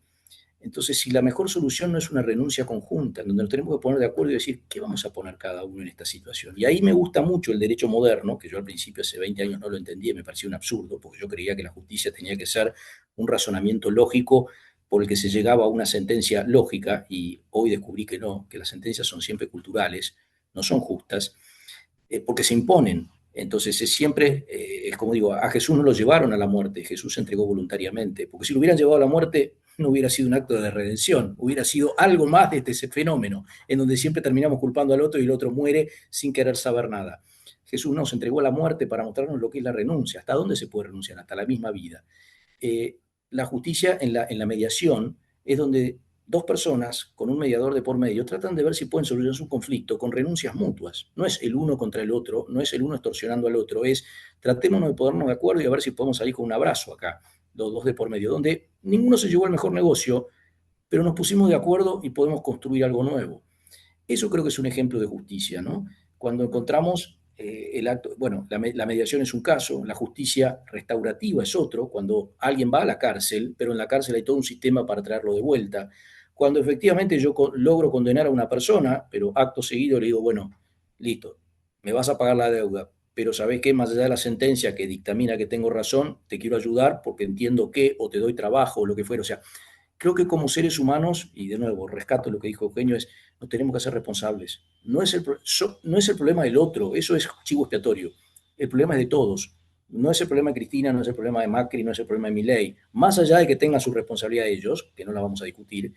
Entonces, si la mejor solución no es una renuncia conjunta, en donde nos tenemos que poner de acuerdo y decir, ¿qué vamos a poner cada uno en esta situación? Y ahí me gusta mucho el derecho moderno, que yo al principio, hace 20 años, no lo entendía y me parecía un absurdo, porque yo creía que la justicia tenía que ser un razonamiento lógico por el que se llegaba a una sentencia lógica, y hoy descubrí que no, que las sentencias son siempre culturales, no son justas, porque se imponen. Entonces es siempre, es como digo, a Jesús no lo llevaron a la muerte, Jesús se entregó voluntariamente, porque si lo hubieran llevado a la muerte no hubiera sido un acto de redención, hubiera sido algo más de este fenómeno, en donde siempre terminamos culpando al otro y el otro muere sin querer saber nada. Jesús nos entregó a la muerte para mostrarnos lo que es la renuncia, hasta dónde se puede renunciar, hasta la misma vida. eh, la justicia en la mediación es donde dos personas con un mediador de por medio tratan de ver si pueden solucionar su conflicto con renuncias mutuas. No es el uno contra el otro, no es el uno extorsionando al otro, es tratémonos de ponernos de acuerdo y a ver si podemos salir con un abrazo acá, los dos de por medio, donde ninguno se llevó al mejor negocio, pero nos pusimos de acuerdo y podemos construir algo nuevo. Eso creo que es un ejemplo de justicia, ¿no? Cuando Mm, encontramos el acto, bueno, la mediación es un caso, la justicia restaurativa es otro, cuando alguien va a la cárcel, pero en la cárcel hay todo un sistema para traerlo de vuelta. Cuando efectivamente yo logro condenar a una persona, pero acto seguido le digo, bueno, listo, me vas a pagar la deuda, pero ¿sabés qué? Más allá de la sentencia que dictamina que tengo razón, te quiero ayudar porque entiendo que, o te doy trabajo, o lo que fuera. O sea, creo que como seres humanos, y de nuevo, rescato lo que dijo Eugenio, es nos tenemos que hacer responsables. No es el problema del otro, eso es chivo expiatorio. El problema es de todos. No es el problema de Cristina, no es el problema de Macri, no es el problema de Milei. Más allá de que tengan su responsabilidad ellos, que no la vamos a discutir,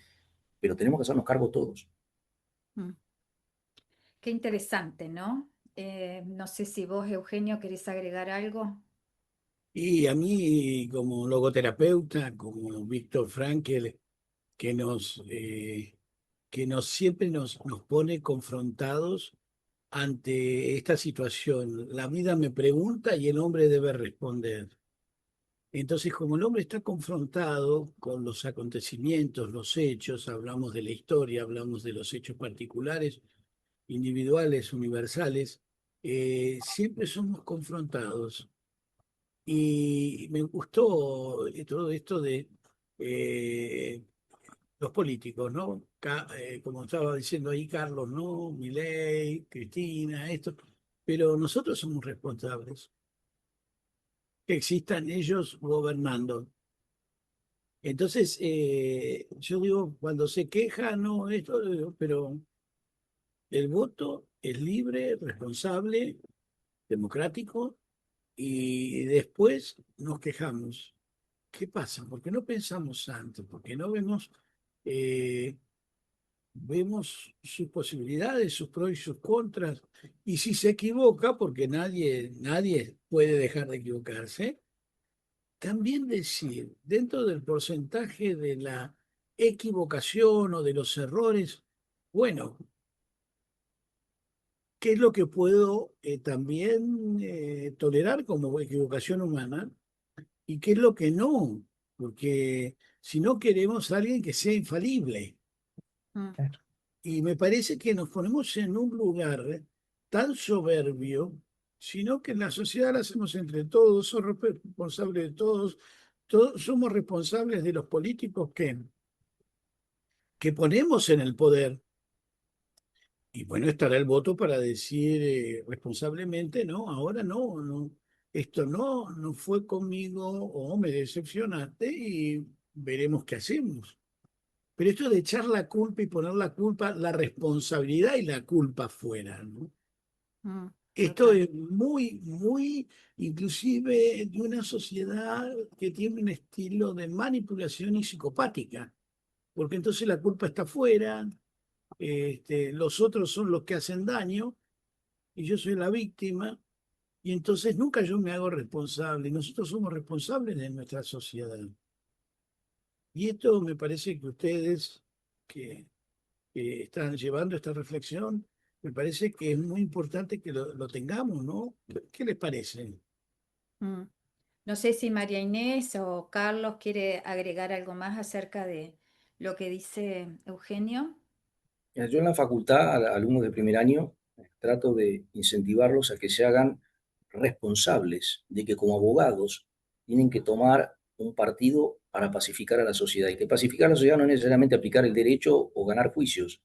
pero tenemos que hacernos cargo todos. Mm. Qué interesante, ¿no? No sé si vos, Eugenio, querés agregar algo. Y a mí, como logoterapeuta, como Víctor Frankl, que siempre nos pone confrontados ante esta situación. La vida me pregunta y el hombre debe responder. Entonces, como el hombre está confrontado con los acontecimientos, los hechos, hablamos de la historia, hablamos de los hechos particulares, individuales, universales, siempre somos confrontados. Y me gustó todo esto de eh, los políticos, ¿no? Como estaba diciendo ahí Carlos, ¿no? Milei, Cristina, esto. Pero nosotros somos responsables que existan ellos gobernando. Entonces, yo digo, cuando se queja, no, esto, pero el voto es libre, responsable, democrático, y después nos quejamos. ¿Qué pasa? Porque no pensamos antes, porque no eh, vemos sus posibilidades, sus pros y sus contras, y si se equivoca, porque nadie puede dejar de equivocarse, también decir, dentro del porcentaje de la equivocación o de los errores, bueno, ¿qué es lo que puedo también tolerar como equivocación humana y qué es lo que no? Porque si no queremos a alguien que sea infalible. Mm, Claro. Y me parece que nos ponemos en un lugar tan soberbio, sino que en la sociedad la hacemos entre todos, somos responsables de todos, todos somos responsables de los políticos que ponemos en el poder. Y bueno, estará el voto para decir responsablemente, no, ahora no, no, esto no fue conmigo o me decepcionaste y veremos qué hacemos. Pero esto de echar la culpa y poner la culpa, la responsabilidad y la culpa fuera, ¿no? mm, Esto total. es muy, inclusive de una sociedad que tiene un estilo de manipulación y psicopática, porque entonces la culpa está fuera, los otros son los que hacen daño y yo soy la víctima, y entonces nunca yo me hago responsable. Nosotros somos responsables de nuestra sociedad. Y esto me parece que ustedes que están llevando esta reflexión, me parece que es muy importante que lo tengamos, ¿no? ¿Qué les parece? Mm. No sé si María Inés o Carlos quiere agregar algo más acerca de lo que dice Eugenio. Mira, yo en la facultad, a alumnos de primer año, trato de incentivarlos a que se hagan responsables de que como abogados tienen que tomar un partido para pacificar a la sociedad. Y que pacificar a la sociedad no es necesariamente aplicar el derecho o ganar juicios.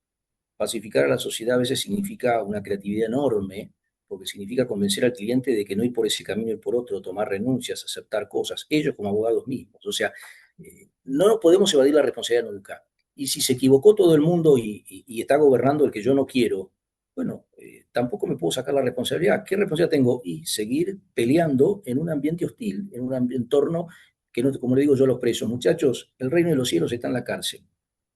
Pacificar a la sociedad a veces significa una creatividad enorme, porque significa convencer al cliente de que no ir por ese camino y por otro, tomar renuncias, aceptar cosas, ellos como abogados mismos. O sea, no nos podemos evadir la responsabilidad nunca. Y si se equivocó todo el mundo y está gobernando el que yo no quiero, bueno, tampoco me puedo sacar la responsabilidad. ¿Qué responsabilidad tengo? Y seguir peleando en un ambiente hostil, en un entorno que, no, como le digo yo a los presos, muchachos, el reino de los cielos está en la cárcel.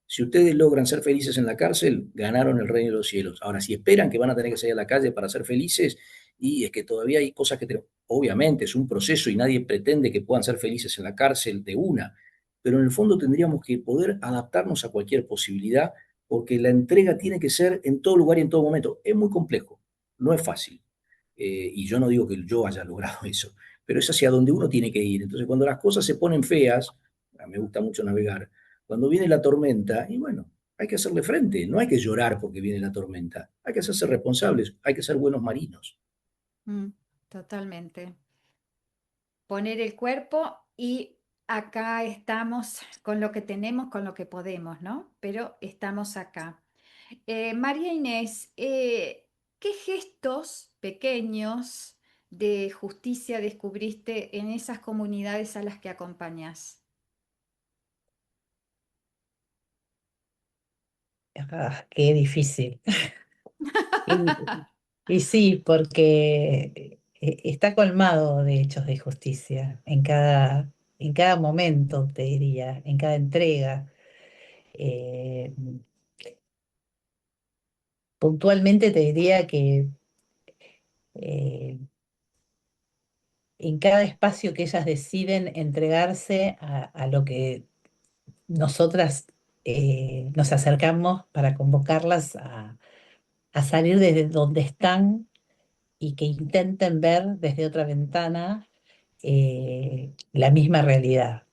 Si ustedes logran ser felices en la cárcel, ganaron el reino de los cielos. Ahora, si esperan que van a tener que salir a la calle para ser felices, y es que todavía hay cosas que tenemos. Obviamente es un proceso y nadie pretende que puedan ser felices en la cárcel de una, pero en el fondo tendríamos que poder adaptarnos a cualquier posibilidad, porque la entrega tiene que ser en todo lugar y en todo momento. Es muy complejo, no es fácil. Y yo no digo que yo haya logrado eso, pero es hacia donde uno tiene que ir. Entonces, cuando las cosas se ponen feas, me gusta mucho navegar, cuando viene la tormenta, y bueno, hay que hacerle frente, no hay que llorar porque viene la tormenta, hay que hacerse responsables, hay que ser buenos marinos. Mm, totalmente. Poner el cuerpo y acá estamos con lo que tenemos, con lo que podemos, ¿no? Pero estamos acá. María Inés, ¿qué gestos pequeños de justicia descubriste en esas comunidades a las que acompañas? Qué difícil. Y, y sí, porque está colmado de hechos de justicia en cada momento, te diría, en cada entrega. Eh, Puntualmente te diría que eh, en cada espacio que ellas deciden entregarse a lo que nosotras nos acercamos para convocarlas a salir desde donde están y que intenten ver desde otra ventana la misma realidad,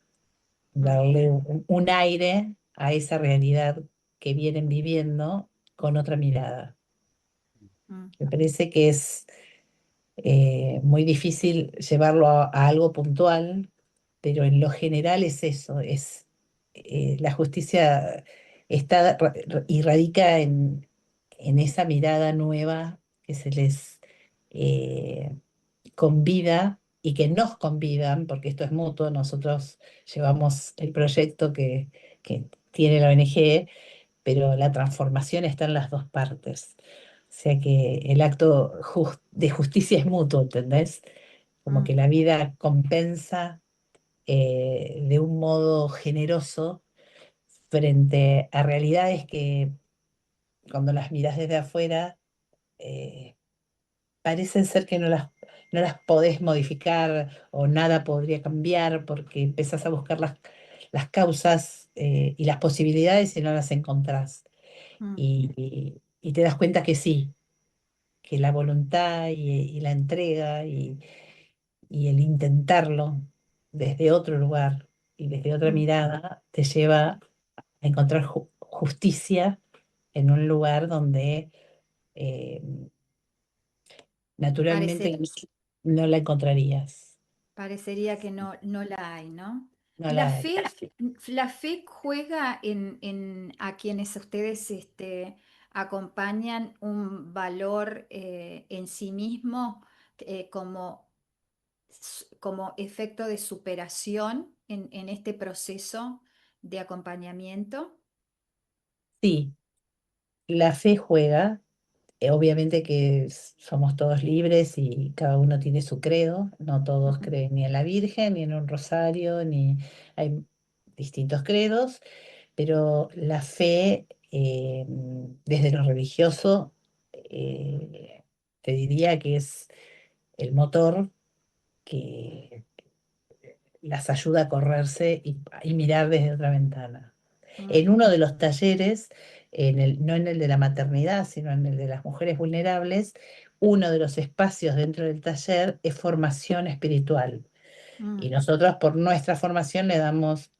Mm, darle un aire a esa realidad que vienen viviendo con otra mirada. mm, Me parece que es muy difícil llevarlo a algo puntual, pero en lo general es eso, es la justicia está y radica en esa mirada nueva que se les eh, convida y que nos convidan, porque esto es mutuo, nosotros llevamos el proyecto que tiene la ONG, pero la transformación está en las dos partes. O sea que el acto de justicia es mutuo, ¿entendés? Como mm, que la vida compensa de un modo generoso frente a realidades que cuando las miras desde afuera eh, parecen ser que no las podés modificar o nada podría cambiar porque empezás a buscar las causas y las posibilidades y no las encontrás. mm, Y te das cuenta que sí, que la voluntad y la entrega y el intentarlo desde otro lugar y desde otra mm. mirada te lleva a encontrar justicia en un lugar donde eh, naturalmente Parece- no la encontrarías. Parecería que no, no la hay, ¿no? No La la hay. fe, la fe juega a quienes ustedes acompañan un valor en sí mismo como, como efecto de superación en este proceso de acompañamiento. Sí, la fe juega. Obviamente que somos todos libres y cada uno tiene su credo, no todos Mm, creen ni en la Virgen, ni en un rosario, ni hay distintos credos, pero la fe desde lo religioso te diría que es el motor que las ayuda a correrse y mirar desde otra ventana. mm, En uno de los talleres, no en el de la maternidad, sino en el de las mujeres vulnerables, uno de los espacios dentro del taller es formación espiritual. Y mm, nosotros por nuestra formación le damos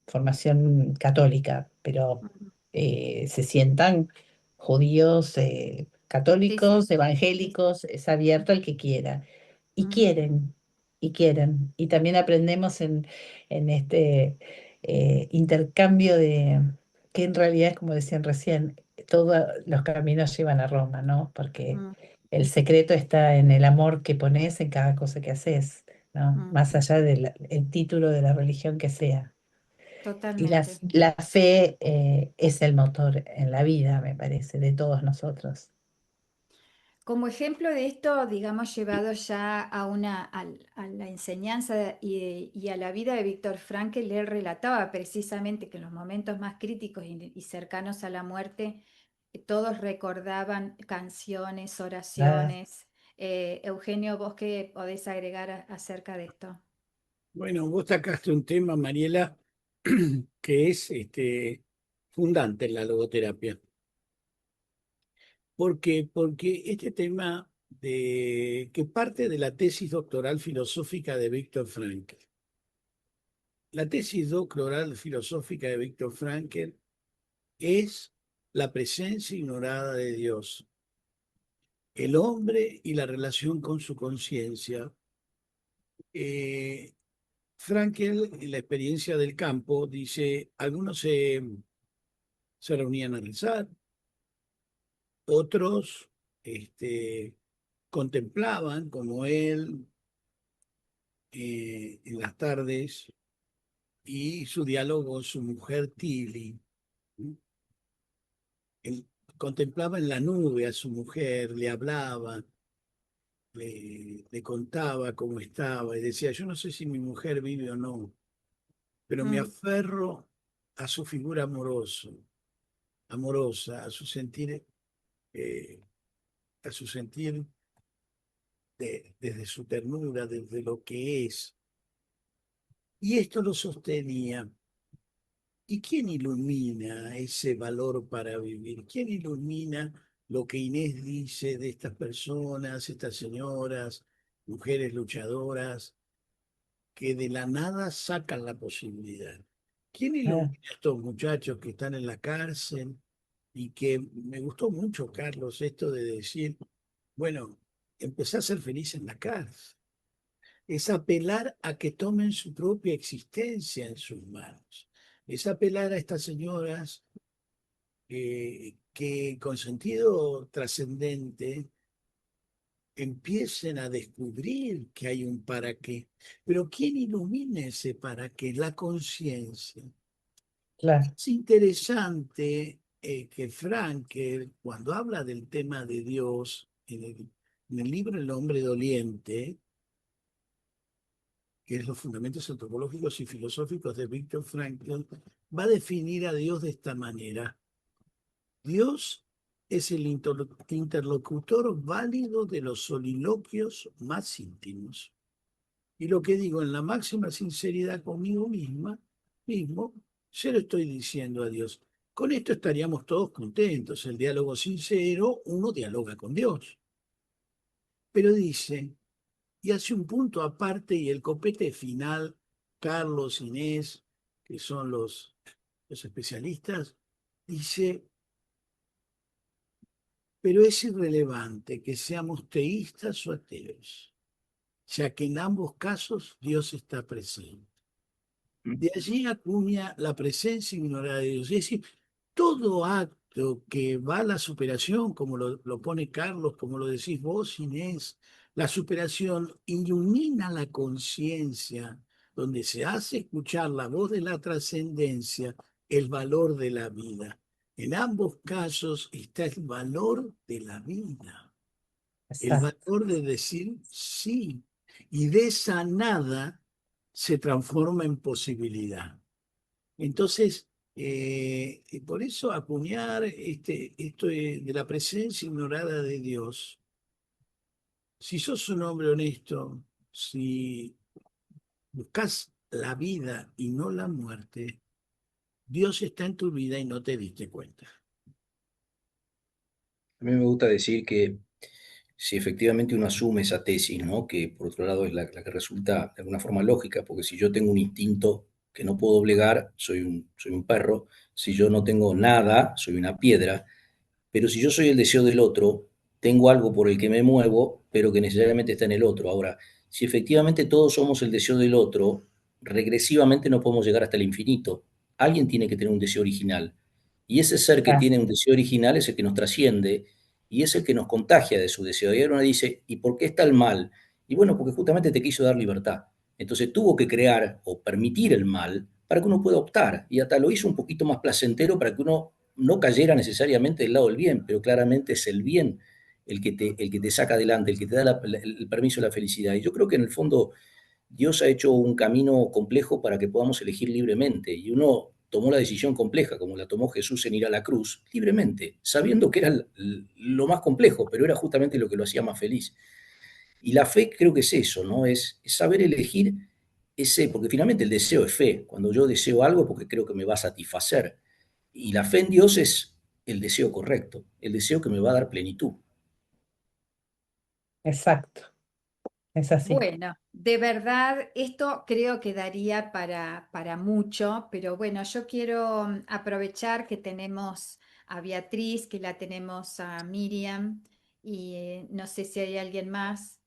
formación católica, pero mm. se sientan judíos, Sí, sí, católicos, sí. evangélicos, es abierto al que quiera. Y Mm, quieren, y quieren. Y también aprendemos en este intercambio de, que en realidad es como decían recién, todos los caminos llevan a Roma, ¿no? Porque mm, el secreto está en el amor que pones en cada cosa que haces, ¿no? mm. Más allá del el título de la religión que sea. Y Totalmente. la fe es el motor en la vida, me parece, de todos nosotros. Como ejemplo de esto, digamos, llevado ya a la enseñanza y a la vida de Víctor Frankl, él relataba precisamente que en los momentos más críticos y cercanos a la muerte, todos recordaban canciones, Ah, oraciones. Eugenio, ¿vos qué podés agregar acerca de esto? Bueno, vos sacaste un tema, Mariela, que es fundante en la logoterapia. ¿Por qué? Porque este tema que parte de la tesis doctoral filosófica de Viktor Frankl. La tesis doctoral filosófica de Viktor Frankl es la presencia ignorada de Dios, el hombre y la relación con su conciencia. Eh, Frankl, en la experiencia del campo, dice, algunos se reunían a rezar, otros este, contemplaban como él en las tardes y su diálogo con su mujer Tilly. Él contemplaba en la nube a su mujer, le hablaba, le contaba cómo estaba y decía, yo no sé si mi mujer vive o no, pero me Mm, aferro a su figura amorosa, eh, a su sentir desde su ternura, desde lo que es. Y esto lo sostenía. ¿Y quién ilumina ese valor para vivir? ¿Quién ilumina lo que Inés dice de estas personas, estas señoras, mujeres luchadoras, que de la nada sacan la posibilidad? ¿Quién Ah, ilumina a estos muchachos que están en la cárcel? Y que me gustó mucho, Carlos, esto de decir, bueno, empecé a ser feliz en la cárcel. Es apelar a que tomen su propia existencia en sus manos. Es apelar a estas señoras que con sentido trascendente empiecen a descubrir que hay un para qué. Pero ¿quién ilumina ese para qué? La conciencia. claro, Es interesante que Frankel, cuando habla del tema de Dios, en el libro El hombre doliente, que es los fundamentos antropológicos y filosóficos de Viktor Frankl, va a definir a Dios de esta manera. Dios es el interlocutor válido de los soliloquios más íntimos. Y lo que digo en la máxima sinceridad conmigo mismo, se lo estoy diciendo a Dios. Con esto estaríamos todos contentos. El diálogo sincero, uno dialoga con Dios. Pero dice, y hace un punto aparte y el copete final, Carlos, Inés, que son los especialistas, dice, pero es irrelevante que seamos teístas o ateos, ya que en ambos casos Dios está presente. De allí acuña la presencia ignorada de Dios. Es decir, todo acto que va a la superación, como lo pone Carlos, como lo decís vos, Inés, la superación ilumina la conciencia, donde se hace escuchar la voz de la trascendencia, el valor de la vida. En ambos casos está el valor de la vida, el exacto, valor de decir sí, y de esa nada se transforma en posibilidad. Entonces, y por eso acuñar esto de la presencia ignorada de Dios, si sos un hombre honesto, si buscas la vida y no la muerte, Dios está en tu vida y no te diste cuenta. A mí me gusta decir que si efectivamente uno asume esa tesis, ¿no? Que por otro lado es la que resulta de alguna forma lógica, porque si yo tengo un instinto que no puedo doblegar, soy un perro, si yo no tengo nada, soy una piedra, pero si yo soy el deseo del otro, tengo algo por el que me muevo, pero que necesariamente está en el otro. Ahora, si efectivamente todos somos el deseo del otro, regresivamente no podemos llegar hasta el infinito. Alguien tiene que tener un deseo original. Y ese ser que ah, tiene un deseo original es el que nos trasciende y es el que nos contagia de su deseo. Y ahora uno dice, ¿y por qué está el mal? Y bueno, porque justamente te quiso dar libertad. Entonces tuvo que crear o permitir el mal para que uno pueda optar. Y hasta lo hizo un poquito más placentero para que uno no cayera necesariamente del lado del bien, pero claramente es el bien el que te saca adelante, el que te da el permiso de la felicidad. Y yo creo que en el fondo Dios ha hecho un camino complejo para que podamos elegir libremente. Y uno tomó la decisión compleja, como la tomó Jesús en ir a la cruz, libremente, sabiendo que era lo más complejo, pero era justamente lo que lo hacía más feliz. Y la fe creo que es eso, ¿no? Es saber elegir ese, porque finalmente el deseo es fe. Cuando yo deseo algo, porque creo que me va a satisfacer. Y la fe en Dios es el deseo correcto, el deseo que me va a dar plenitud. exacto, es así. Bueno, de verdad, esto creo que daría para mucho, pero bueno, yo quiero aprovechar que tenemos a Beatriz, que la tenemos a Miriam, y no sé si hay alguien más,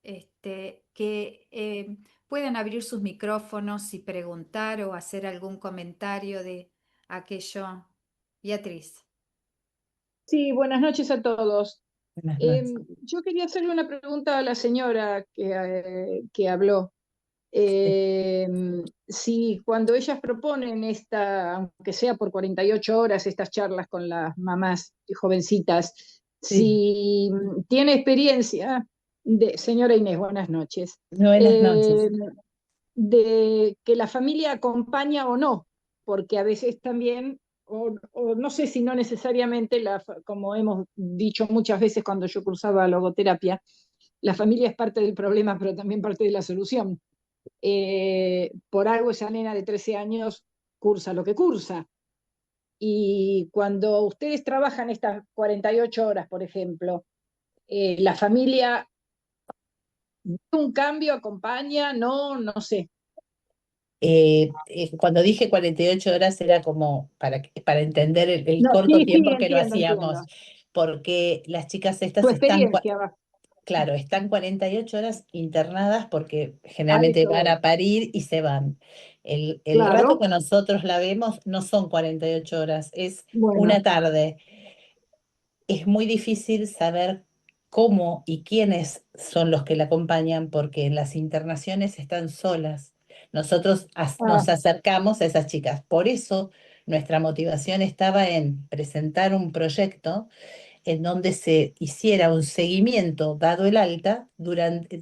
que puedan abrir sus micrófonos y preguntar o hacer algún comentario de aquello. Beatriz. Sí, buenas noches a todos. Buenas noches. Yo quería hacerle una pregunta a la señora que habló. Sí, Eh, si cuando ellas proponen aunque sea por 48 horas, estas charlas con las mamás jovencitas, sí. si tiene experiencia señora Inés, buenas noches, Buenas eh, noches. de que la familia acompaña o no, porque a veces también, o no sé si no necesariamente, como hemos dicho muchas veces cuando yo cursaba logoterapia, la familia es parte del problema, pero también parte de la solución. Por algo esa nena de 13 años cursa lo que cursa. Y cuando ustedes trabajan estas 48 horas, por ejemplo, la familia ve un cambio, acompaña, no, no sé. Cuando dije 48 horas era como para entender el No, corto sí, sí, tiempo que lo entiendo, hacíamos, entiendo. porque las chicas Tu estas están, experiencia va. claro, están 48 horas internadas porque A generalmente eso van voy. a parir y se van. El rato Claro, que nosotros la vemos no son 48 horas, es bueno, una tarde. Es muy difícil saber cómo y quiénes son los que la acompañan porque en las internaciones están solas. Nosotros ah, nos acercamos a esas chicas. Por eso nuestra motivación estaba en presentar un proyecto en donde se hiciera un seguimiento dado el alta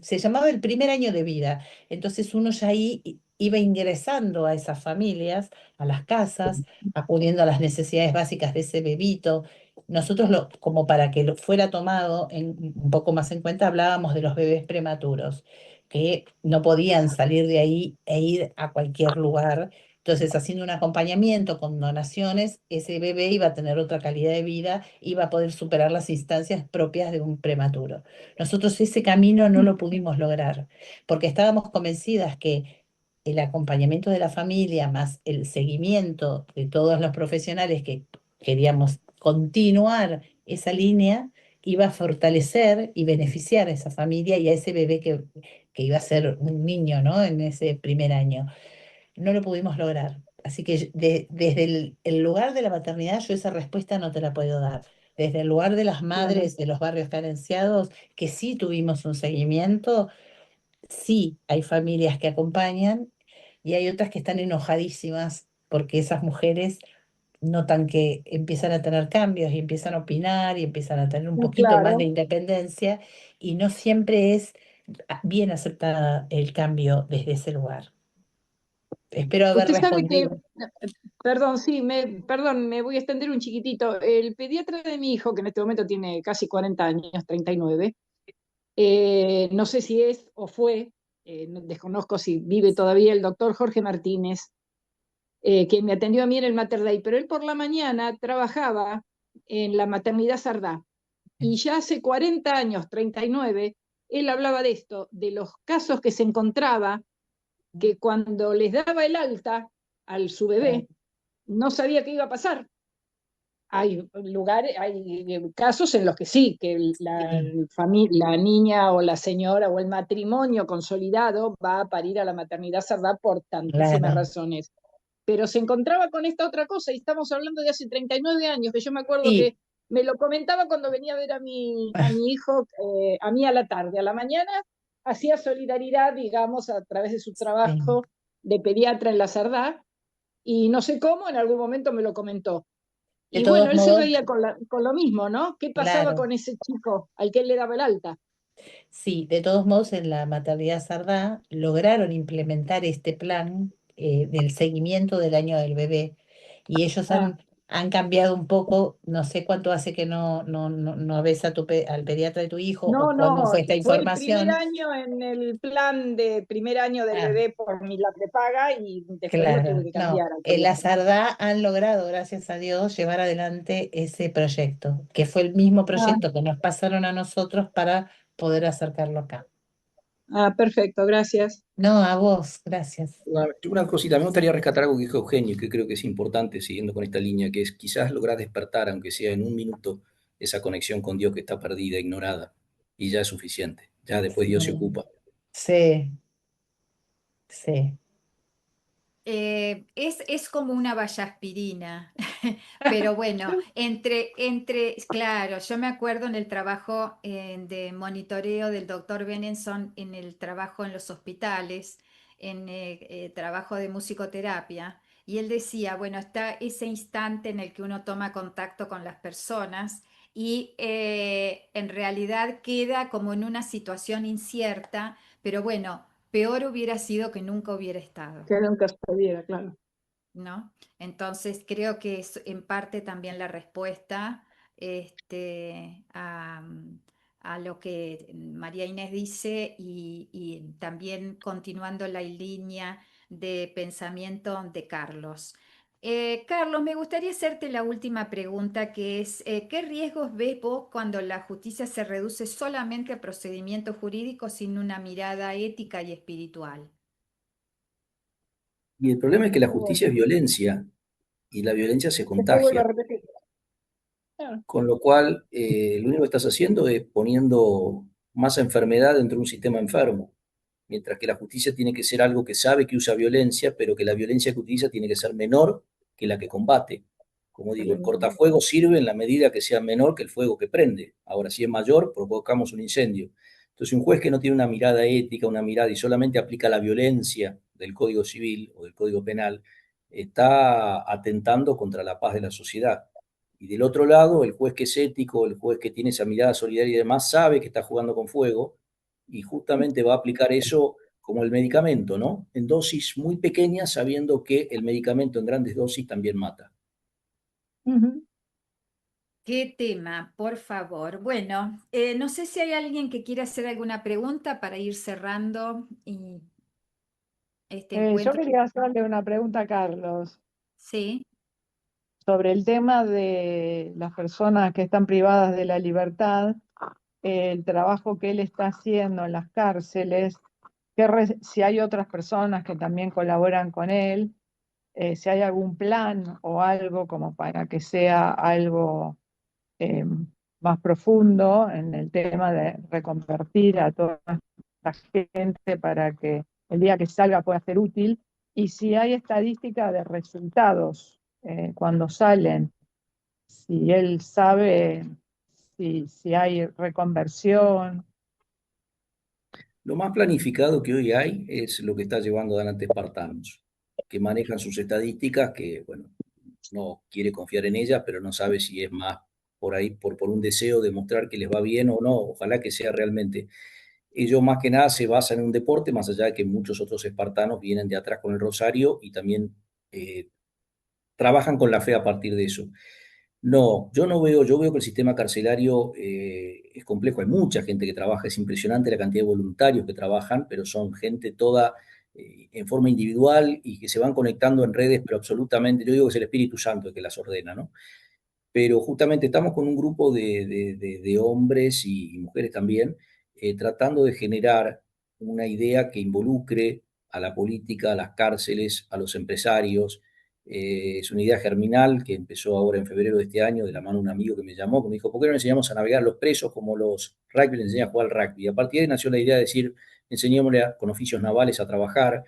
se llamaba el primer año de vida. Entonces uno ya ahí iba ingresando a esas familias, a las casas, acudiendo a las necesidades básicas de ese bebito. Nosotros, como para que lo fuera tomado un poco más en cuenta, hablábamos de los bebés prematuros, que no podían salir de ahí e ir a cualquier lugar. Entonces, haciendo un acompañamiento con donaciones, ese bebé iba a tener otra calidad de vida, iba a poder superar las instancias propias de un prematuro. Nosotros ese camino no lo pudimos lograr, porque estábamos convencidas que el acompañamiento de la familia más el seguimiento de todos los profesionales que queríamos continuar esa línea iba a fortalecer y beneficiar a esa familia y a ese bebé que iba a ser un niño, ¿no? En ese primer año no lo pudimos lograr. Así que desde el lugar de la maternidad yo esa respuesta no te la puedo dar. Desde el lugar de las claro. madres de los barrios carenciados, que sí tuvimos un seguimiento, sí hay familias que acompañan y hay otras que están enojadísimas porque esas mujeres notan que empiezan a tener cambios y empiezan a opinar y empiezan a tener un poquito más de Claro. independencia y no siempre es bien aceptada el cambio desde ese lugar. Espero haber Usted sabe que, respondido. perdón, sí, perdón, me voy a extender un chiquitito. El pediatra de mi hijo, que en este momento tiene casi 40 años, 39, no sé si es o fue, desconozco si vive todavía el doctor Jorge Martínez, quien me atendió a mí en el Mater Dei, pero él por la mañana trabajaba en la maternidad Sardá. Y ya hace 40 años, 39, él hablaba de esto, de los casos que se encontraba, que cuando les daba el alta al su bebé, no sabía qué iba a pasar. Hay lugares, hay casos en los que sí, que Sí, la niña o la señora o el matrimonio consolidado va a parir a la maternidad Sardá por tantísimas claro. razones. Pero se encontraba con esta otra cosa, y estamos hablando de hace 39 años, que yo me acuerdo Sí, que me lo comentaba cuando venía a ver a mi hijo, a mí a la tarde, a la mañana hacía solidaridad, digamos, a través de su sí. trabajo de pediatra en la Sardá, y no sé cómo, en algún momento me lo comentó. De Y bueno, todos él se modos, veía con lo mismo, ¿no? ¿Qué pasaba claro. con ese chico al que él le daba el alta? Sí, de todos modos en la maternidad Sardá lograron implementar este plan del seguimiento del año del bebé y ellos Ah, han cambiado un poco, no sé cuánto hace que no ves al pediatra de tu hijo o no, cuándo no, fue esta fue el primer información. año en el plan de primer año del Ah, bebé por la prepaga y después lo tuve claro, que no. cambiar al En la pediatra. Sardá han logrado, gracias a Dios, llevar adelante ese proyecto, que fue el mismo Ah, proyecto que nos pasaron a nosotros para poder acercarlo acá. perfecto, gracias. No, a vos, gracias. Una cosita, me gustaría rescatar algo que dijo Eugenio, que creo que es importante, siguiendo con esta línea, que es quizás lograr despertar, aunque sea en un minuto, esa conexión con Dios que está perdida, ignorada, y ya es suficiente. Ya después Dios se Sí, ocupa. sí, sí. Es como una vallaspirina, pero bueno, claro, yo me acuerdo en el trabajo de monitoreo del doctor Benenson, en el trabajo en los hospitales, en trabajo de musicoterapia, y él decía, bueno, está ese instante en el que uno toma contacto con las personas y en realidad queda como en una situación incierta, pero bueno, peor hubiera sido que nunca hubiera estado. Que nunca estuviera, claro. ¿No? Entonces creo que es en parte también la respuesta a lo que María Inés dice y también continuando la línea de pensamiento de Carlos. Carlos, me gustaría hacerte la última pregunta, que es, ¿qué riesgos ves vos cuando la justicia se reduce solamente a procedimientos jurídicos sin una mirada ética y espiritual? Y el problema es que la Bueno, justicia es violencia y la violencia se después vuelvo a contagia. repetir. Claro. Con lo cual, lo único que estás haciendo es poniendo más enfermedad dentro de un sistema enfermo. Mientras que la justicia tiene que ser algo que sabe que usa violencia, pero que la violencia que utiliza tiene que ser menor que la que combate. Como digo, el cortafuego sirve en la medida que sea menor que el fuego que prende. Ahora, si es mayor, provocamos un incendio. Entonces, un juez que no tiene una mirada ética, una mirada y solamente aplica la violencia del Código Civil o del Código Penal, está atentando contra la paz de la sociedad. Y del otro lado, el juez que es ético, el juez que tiene esa mirada solidaria y demás, sabe que está jugando con fuego y justamente va a aplicar eso como el medicamento, ¿no? En dosis muy pequeñas, sabiendo que el medicamento en grandes dosis también mata. Ujú. ¿Qué tema, por favor? Bueno, no sé si hay alguien que quiera hacer alguna pregunta para ir cerrando este Yo encuentro. quería hacerle una pregunta a Carlos Sí, sobre el tema de las personas que están privadas de la libertad, el trabajo que él está haciendo en las cárceles, si hay otras personas que también colaboran con él, si hay algún plan o algo como para que sea algo eh, más profundo en el tema de reconvertir a toda esta gente para que el día que salga pueda ser útil, y si hay estadística de resultados cuando salen, si él sabe si hay reconversión. Lo más planificado que hoy hay es lo que está llevando adelante Espartanos, que manejan sus estadísticas, que, bueno, no quiere confiar en ellas, pero no sabe si es más por ahí, por un deseo de mostrar que les va bien o no. Ojalá que sea realmente. Ellos más que nada se basan en un deporte, más allá de que muchos otros espartanos vienen de atrás con el rosario y también trabajan con la fe a partir de eso. No, yo no veo, yo veo que el sistema carcelario es complejo. Hay mucha gente que trabaja, es impresionante la cantidad de voluntarios que trabajan, pero son gente toda en forma individual y que se van conectando en redes, pero absolutamente, yo digo que es el Espíritu Santo el que las ordena, ¿no? Pero justamente estamos con un grupo de hombres y mujeres también, tratando de generar una idea que involucre a la política, a las cárceles, a los empresarios. Es una idea germinal que empezó ahora en febrero de este año, de la mano de un amigo que me llamó, que me dijo, ¿por qué no le enseñamos a navegar a los presos como los rugby les enseñan a jugar al rugby? Y a partir de ahí nació la idea de decir, enseñémosle con oficios navales a trabajar,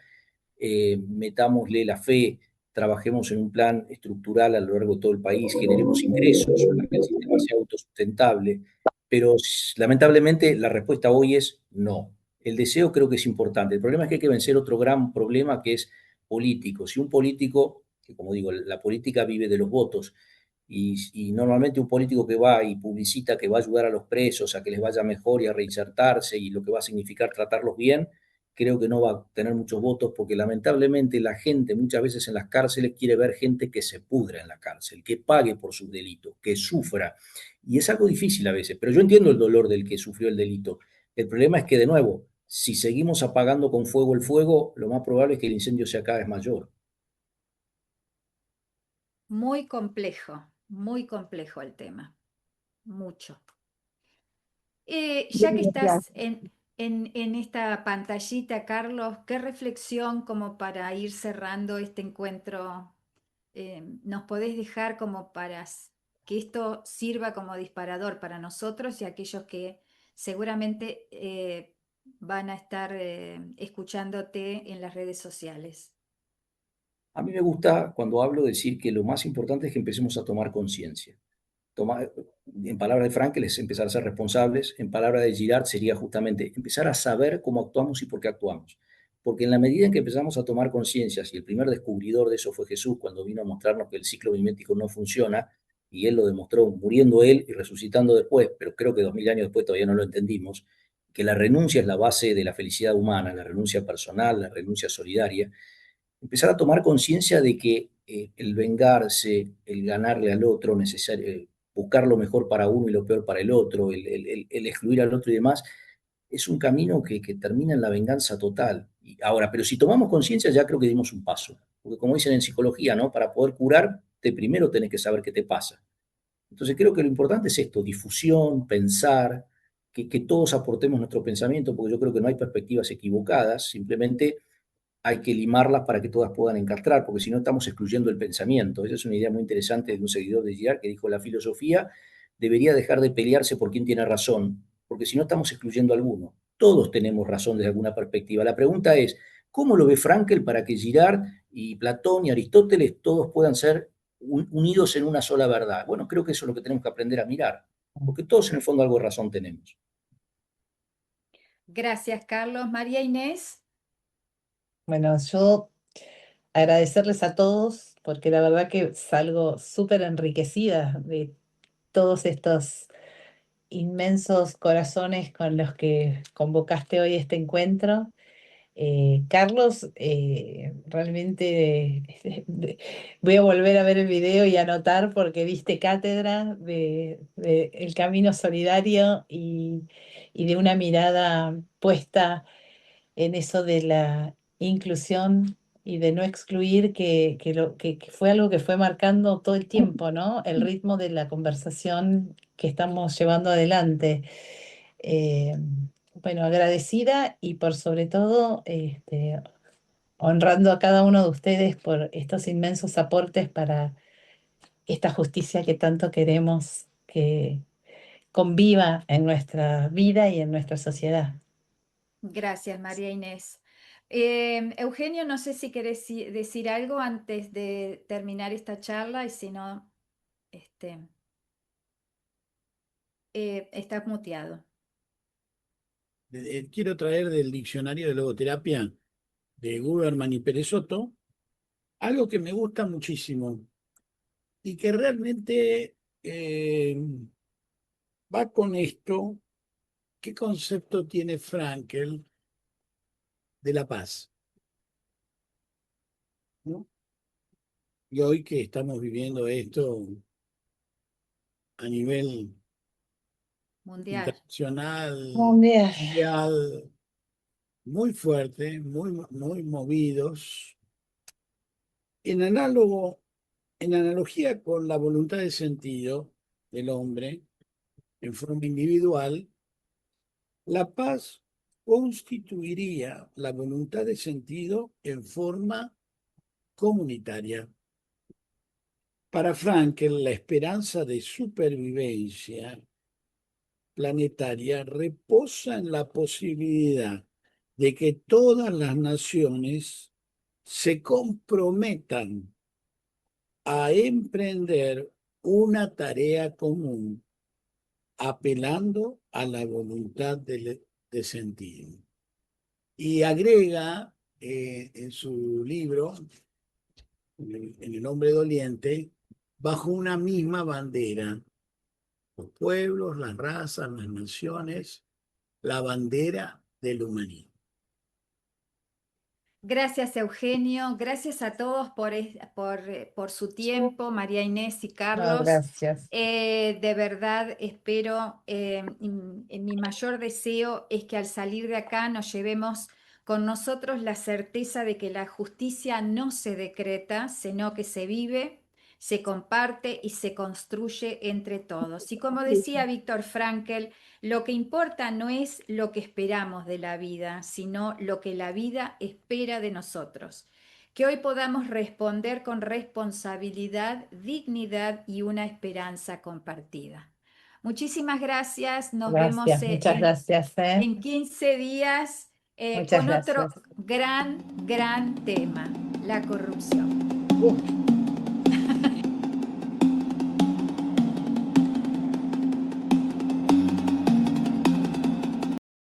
metámosle la fe, trabajemos en un plan estructural a lo largo de todo el país, generemos ingresos para que el sistema sea autosustentable, pero lamentablemente la respuesta hoy es no. El deseo creo que es importante. El problema es que hay que vencer otro gran problema que es político. Si un político, que como digo, la política vive de los votos, y normalmente un político que va y publicita que va a ayudar a los presos a que les vaya mejor y a reinsertarse y lo que va a significar tratarlos bien, creo que no va a tener muchos votos porque lamentablemente la gente muchas veces en las cárceles quiere ver gente que se pudra en la cárcel, que pague por sus delitos, que sufra. Y es algo difícil a veces, pero yo entiendo el dolor del que sufrió el delito. El problema es que, de nuevo, si seguimos apagando con fuego el fuego, lo más probable es que el incendio sea cada vez mayor. muy complejo el tema, mucho. Ya que Gracias. estás en esta pantallita, Carlos, ¿qué reflexión como para ir cerrando este encuentro nos podés dejar como para que esto sirva como disparador para nosotros y aquellos que seguramente van a estar escuchándote en las redes sociales? A mí me gusta cuando hablo decir que lo más importante es que empecemos a tomar conciencia. En palabras de Frankel es empezar a ser responsables, en palabras de Girard sería justamente empezar a saber cómo actuamos y por qué actuamos. Porque en la medida en que empezamos a tomar conciencia, y el primer descubridor de eso fue Jesús, cuando vino a mostrarnos que el ciclo mimético no funciona, y él lo demostró muriendo él y resucitando después, pero creo que 2000 años después todavía no lo entendimos, que la renuncia es la base de la felicidad humana, la renuncia personal, la renuncia solidaria, empezar a tomar conciencia de que el vengarse, el ganarle al otro, buscar lo mejor para uno y lo peor para el otro, el excluir al otro y demás, es un camino que termina en la venganza total. Y ahora, pero si tomamos conciencia ya creo que dimos un paso, porque como dicen en psicología, ¿no? Para poder curarte primero tenés que saber qué te pasa. Entonces creo que lo importante es esto, difusión, pensar, que todos aportemos nuestro pensamiento, porque yo creo que no hay perspectivas equivocadas, simplemente hay que limarlas para que todas puedan encastrar, porque si no estamos excluyendo el pensamiento. Esa es una idea muy interesante de un seguidor de Girard que dijo, la filosofía debería dejar de pelearse por quién tiene razón, porque si no estamos excluyendo a alguno. Todos tenemos razón desde alguna perspectiva. La pregunta es, ¿cómo lo ve Frankel para que Girard y Platón y Aristóteles todos puedan ser unidos en una sola verdad? Bueno, creo que eso es lo que tenemos que aprender a mirar, porque todos en el fondo algo de razón tenemos. Gracias, Carlos. María Inés. Bueno, yo agradecerles a todos porque la verdad que salgo súper enriquecida de todos estos inmensos corazones con los que convocaste hoy este encuentro. Carlos, realmente voy a volver a ver el video y anotar porque diste cátedra de el camino solidario y de una mirada puesta en eso de la inclusión y de no excluir, que fue algo que fue marcando todo el tiempo, ¿no? El ritmo de la conversación que estamos llevando adelante. Eh, bueno, agradecida y por sobre todo honrando a cada uno de ustedes por estos inmensos aportes para esta justicia que tanto queremos que conviva en nuestra vida y en nuestra sociedad. Gracias, María Inés. Eugenio, no sé si querés decir algo antes de terminar esta charla y si no, este, estás muteado. Quiero traer del diccionario de logoterapia de Guberman y Peresotto algo que me gusta muchísimo y que realmente va con esto. ¿Qué concepto tiene Frankel de la paz? ¿No? Y hoy que estamos viviendo esto a nivel Mundial. internacional, Mundial. mundial, muy fuerte, muy movidos, en analogía con la voluntad de sentido del hombre en forma individual, la paz constituiría la voluntad de sentido en forma comunitaria. Para Frankel, la esperanza de supervivencia planetaria reposa en la posibilidad de que todas las naciones se comprometan a emprender una tarea común, apelando a la voluntad de sentido. Y agrega en su libro, en El hombre doliente, bajo una misma bandera, los pueblos, las razas, las naciones, la bandera del humanismo. Gracias, Eugenio. Gracias a todos por su tiempo, María Inés y No, Carlos. gracias. De verdad espero, mi mayor deseo es que al salir de acá nos llevemos con nosotros la certeza de que la justicia no se decreta, sino que se vive, se comparte y se construye entre todos. Y como decía Víctor Frankl, lo que importa no es lo que esperamos de la vida, sino lo que la vida espera de nosotros. Que hoy podamos responder con responsabilidad, dignidad y una esperanza compartida. Muchísimas gracias. Nos vemos Gracias, muchas gracias. en 15 días Muchas con otro gracias. gran tema, la corrupción. Oh.